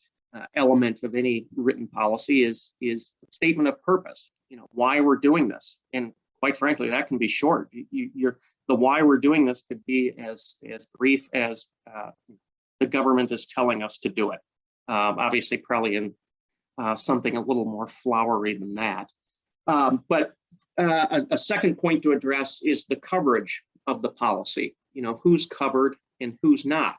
element of any written policy is a statement of purpose, why we're doing this. And quite frankly, that can be short. The why we're doing this could be as brief as the government is telling us to do it. Obviously, probably in something a little more flowery than that. But a second point to address is the coverage of the policy. Who's covered and who's not.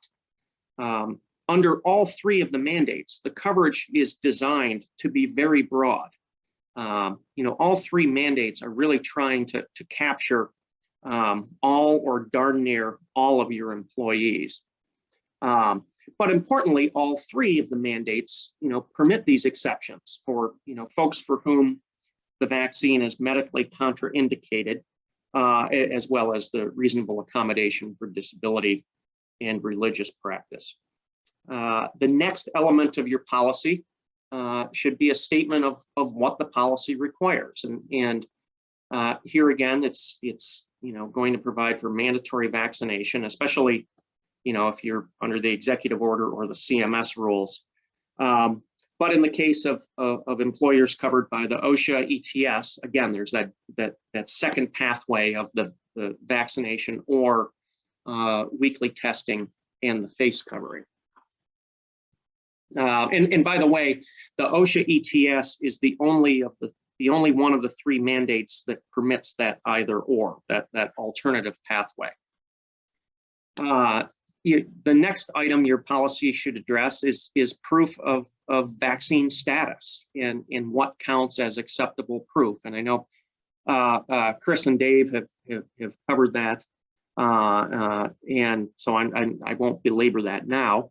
Under all three of the mandates, the coverage is designed to be very broad. All three mandates are really trying to capture all or darn near all of your employees. But importantly, all three of the mandates, permit these exceptions for, folks for whom the vaccine is medically contraindicated, as well as the reasonable accommodation for disability and religious practice. The next element of your policy should be a statement of what the policy requires. And here again, it's going to provide for mandatory vaccination, especially if you're under the executive order or the CMS rules. But in the case of employers covered by the OSHA ETS, again, there's that second pathway of the vaccination or weekly testing and the face covering. And by the way, the OSHA ETS is the only one of the three mandates that permits that either or, that alternative pathway. The next item your policy should address is proof of vaccine status and what counts as acceptable proof. And I know Chris and Dave have covered that, and so I won't belabor that now.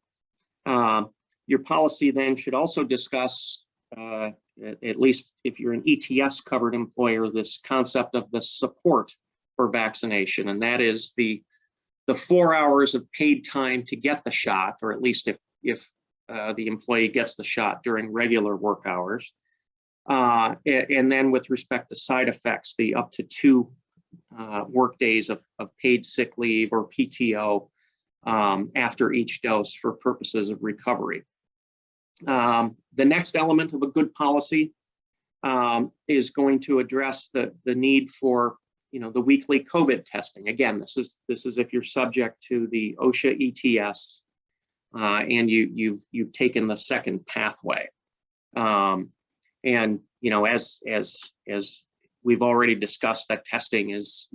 Your policy then should also discuss, at least if you're an ETS covered employer, this concept of the support for vaccination, and that is the 4 hours of paid time to get the shot, or at least if the employee gets the shot during regular work hours. And then with respect to side effects, the up to 2 work days of paid sick leave or PTO after each dose for purposes of recovery. The next element of a good policy is going to address the need for the weekly COVID testing. Again, this is if you're subject to the OSHA ETS and you've taken the second pathway. And as we've already discussed, that testing is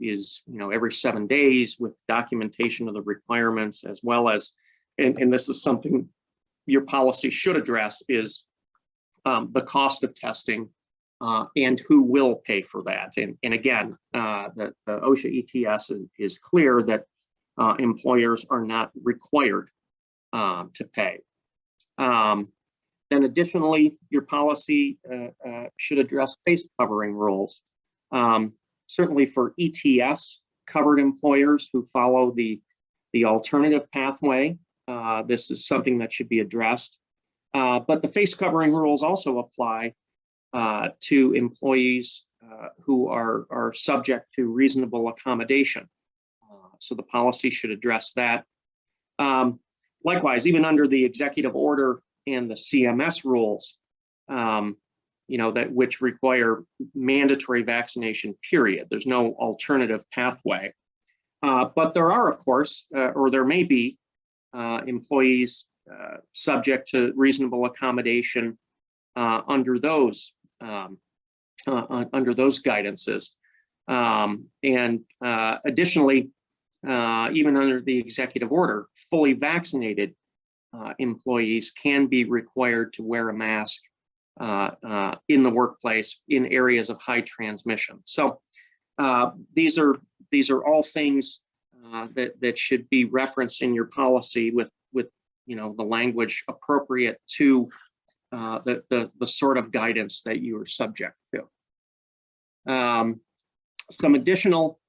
every 7 days with documentation of the requirements, as well as, and this is something your policy should address, is the cost of testing and who will pay for that. And again, the OSHA ETS is clear that employers are not required to pay. Then additionally, your policy should address face covering rules. Certainly for ETS covered employers who follow the alternative pathway, this is something that should be addressed. But the face covering rules also apply to employees who are subject to reasonable accommodation. So the policy should address that. Likewise, even under the executive order and the CMS rules, that which require mandatory vaccination, period. There's no alternative pathway. But there are, of course, or there may be employees subject to reasonable accommodation under those guidances. And additionally, even under the executive order, fully vaccinated employees can be required to wear a mask in the workplace in areas of high transmission. So these are all things that should be referenced in your policy with the language appropriate to the sort of guidance that you are subject to. Some additional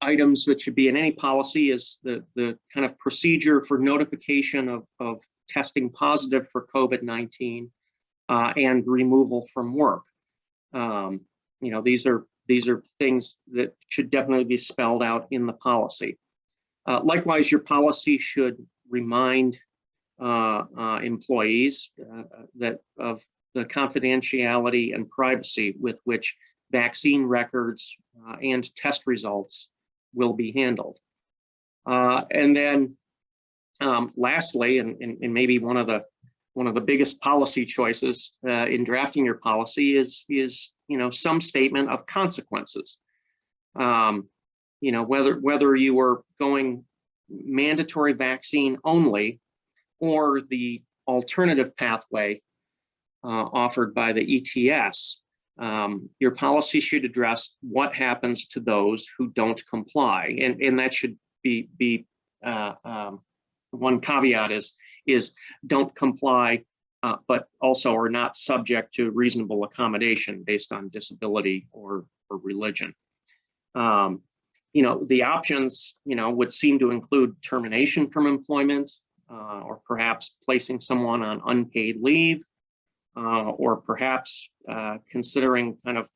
items that should be in any policy is the kind of procedure for notification of testing positive for COVID-19 and removal from work. These are things that should definitely be spelled out in the policy. Likewise, your policy should remind employees that of the confidentiality and privacy with which vaccine records and test results will be handled. And then lastly, and maybe one of the biggest policy choices in drafting your policy is some statement of consequences. Whether you are going mandatory vaccine only or the alternative pathway offered by the ETS, your policy should address what happens to those who don't comply, and that should be one caveat is don't comply, but also are not subject to reasonable accommodation based on disability or religion. The options would seem to include termination from employment, or perhaps placing someone on unpaid leave, or perhaps considering kind of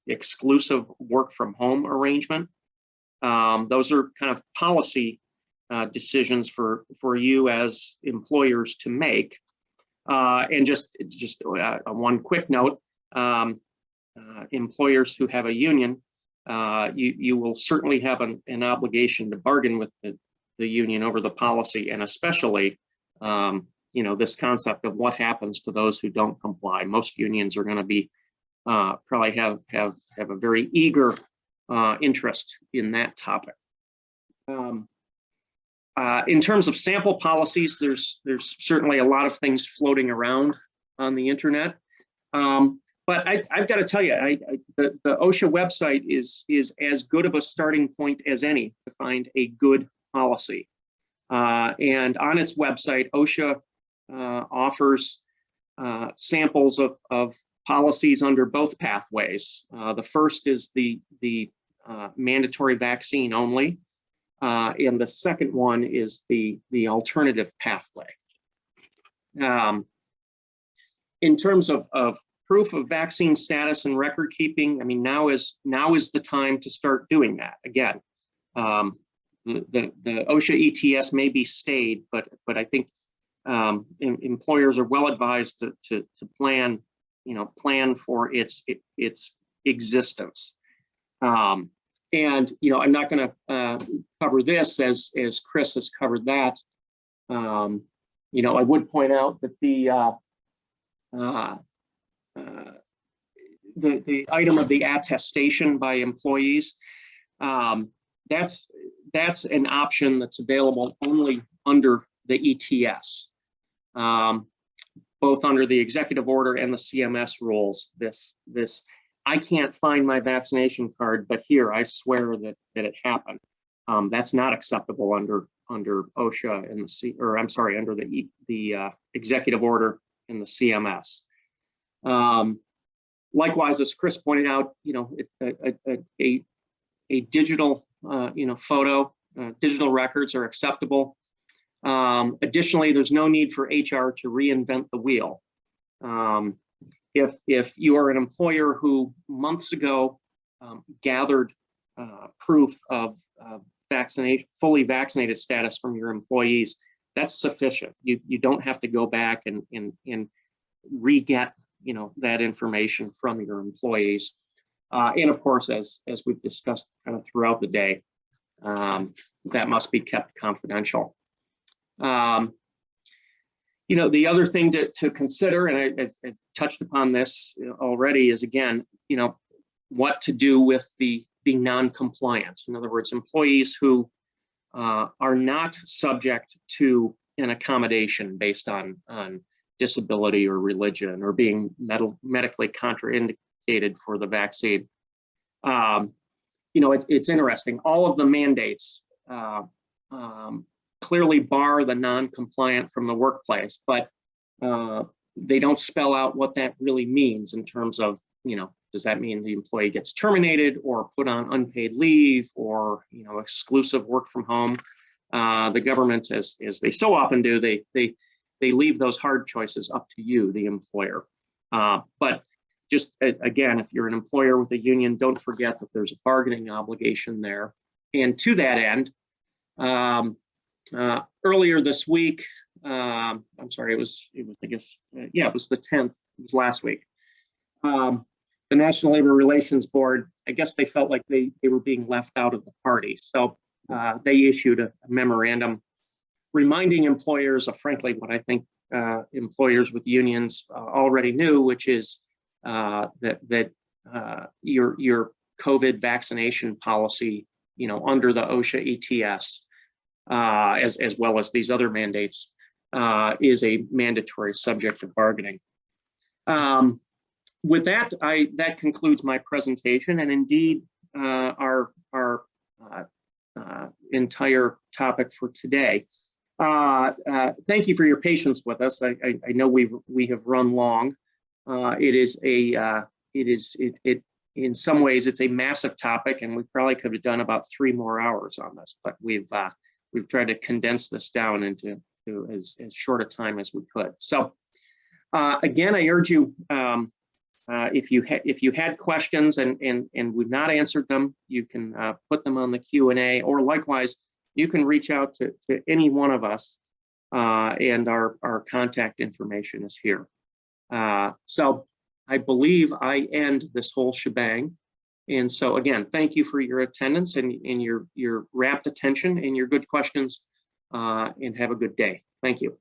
exclusive work from home arrangement. Those are kind of policy decisions for you as employers to make. And just one quick note, employers who have a union, you will certainly have an obligation to bargain with the union over the policy, and especially this concept of what happens to those who don't comply. Most unions are going to be probably have a very eager interest in that topic. In terms of sample policies, there's certainly a lot of things floating around on the internet. But I've got to tell you, the OSHA website is as good of a starting point as any to find a good policy. And on its website, OSHA offers samples of policies under both pathways. The first is the mandatory vaccine only, and the second one is the alternative pathway. In terms of proof of vaccine status and record keeping, I mean, now is the time to start doing that. Again, the OSHA ETS may be stayed, but I think employers are well advised to plan for its existence. And I'm not going to cover this as Chris has covered that. I would point out that the item of the attestation by employees, that's an option that's available only under the ETS, both under the executive order and the CMS rules. This I can't find my vaccination card, but here I swear that it happened. That's not acceptable under OSHA and under the executive order in the CMS. Likewise, as Chris pointed out, a digital photo, digital records are acceptable. Additionally, there's no need for HR to reinvent the wheel. If you are an employer who months ago gathered proof of fully vaccinated status from your employees, that's sufficient. You don't have to go back and re-get that information from your employees. And of course, as we've discussed kind of throughout the day, that must be kept confidential. The other thing to consider, and I touched upon this already, is again, what to do with the non-compliant. In other words, employees who are not subject to an accommodation based on disability or religion or being medically contraindicated for the vaccine. It's interesting. All of the mandates clearly bar the non-compliant from the workplace, but they don't spell out what that really means in terms of, does that mean the employee gets terminated or put on unpaid leave or, exclusive work from home? The government, as they so often do, they leave those hard choices up to you, the employer. But just again, if you're an employer with a union, don't forget that there's a bargaining obligation there. And to that end, earlier this week, I'm sorry, it was the 10th, it was last week. The National Labor Relations Board, I guess they felt like they were being left out of the party. So they issued a memorandum reminding employers of, frankly, what I think employers with unions already knew, which is that your COVID vaccination policy, under the OSHA ETS, as well as these other mandates, is a mandatory subject of bargaining. With that, that concludes my presentation, and indeed our entire topic for today. Thank you for your patience with us. I know we have run long. In some ways it's a massive topic, and we probably could have done about 3 more hours on this, but we've tried to condense this down into as short a time as we could. So again, I urge you, if you had questions and we've not answered them, you can put them on the Q&A, or likewise, you can reach out to any one of us, and our contact information is here. So I believe I end this whole shebang. And so again, thank you for your attendance and your rapt attention and your good questions, and have a good day. Thank you.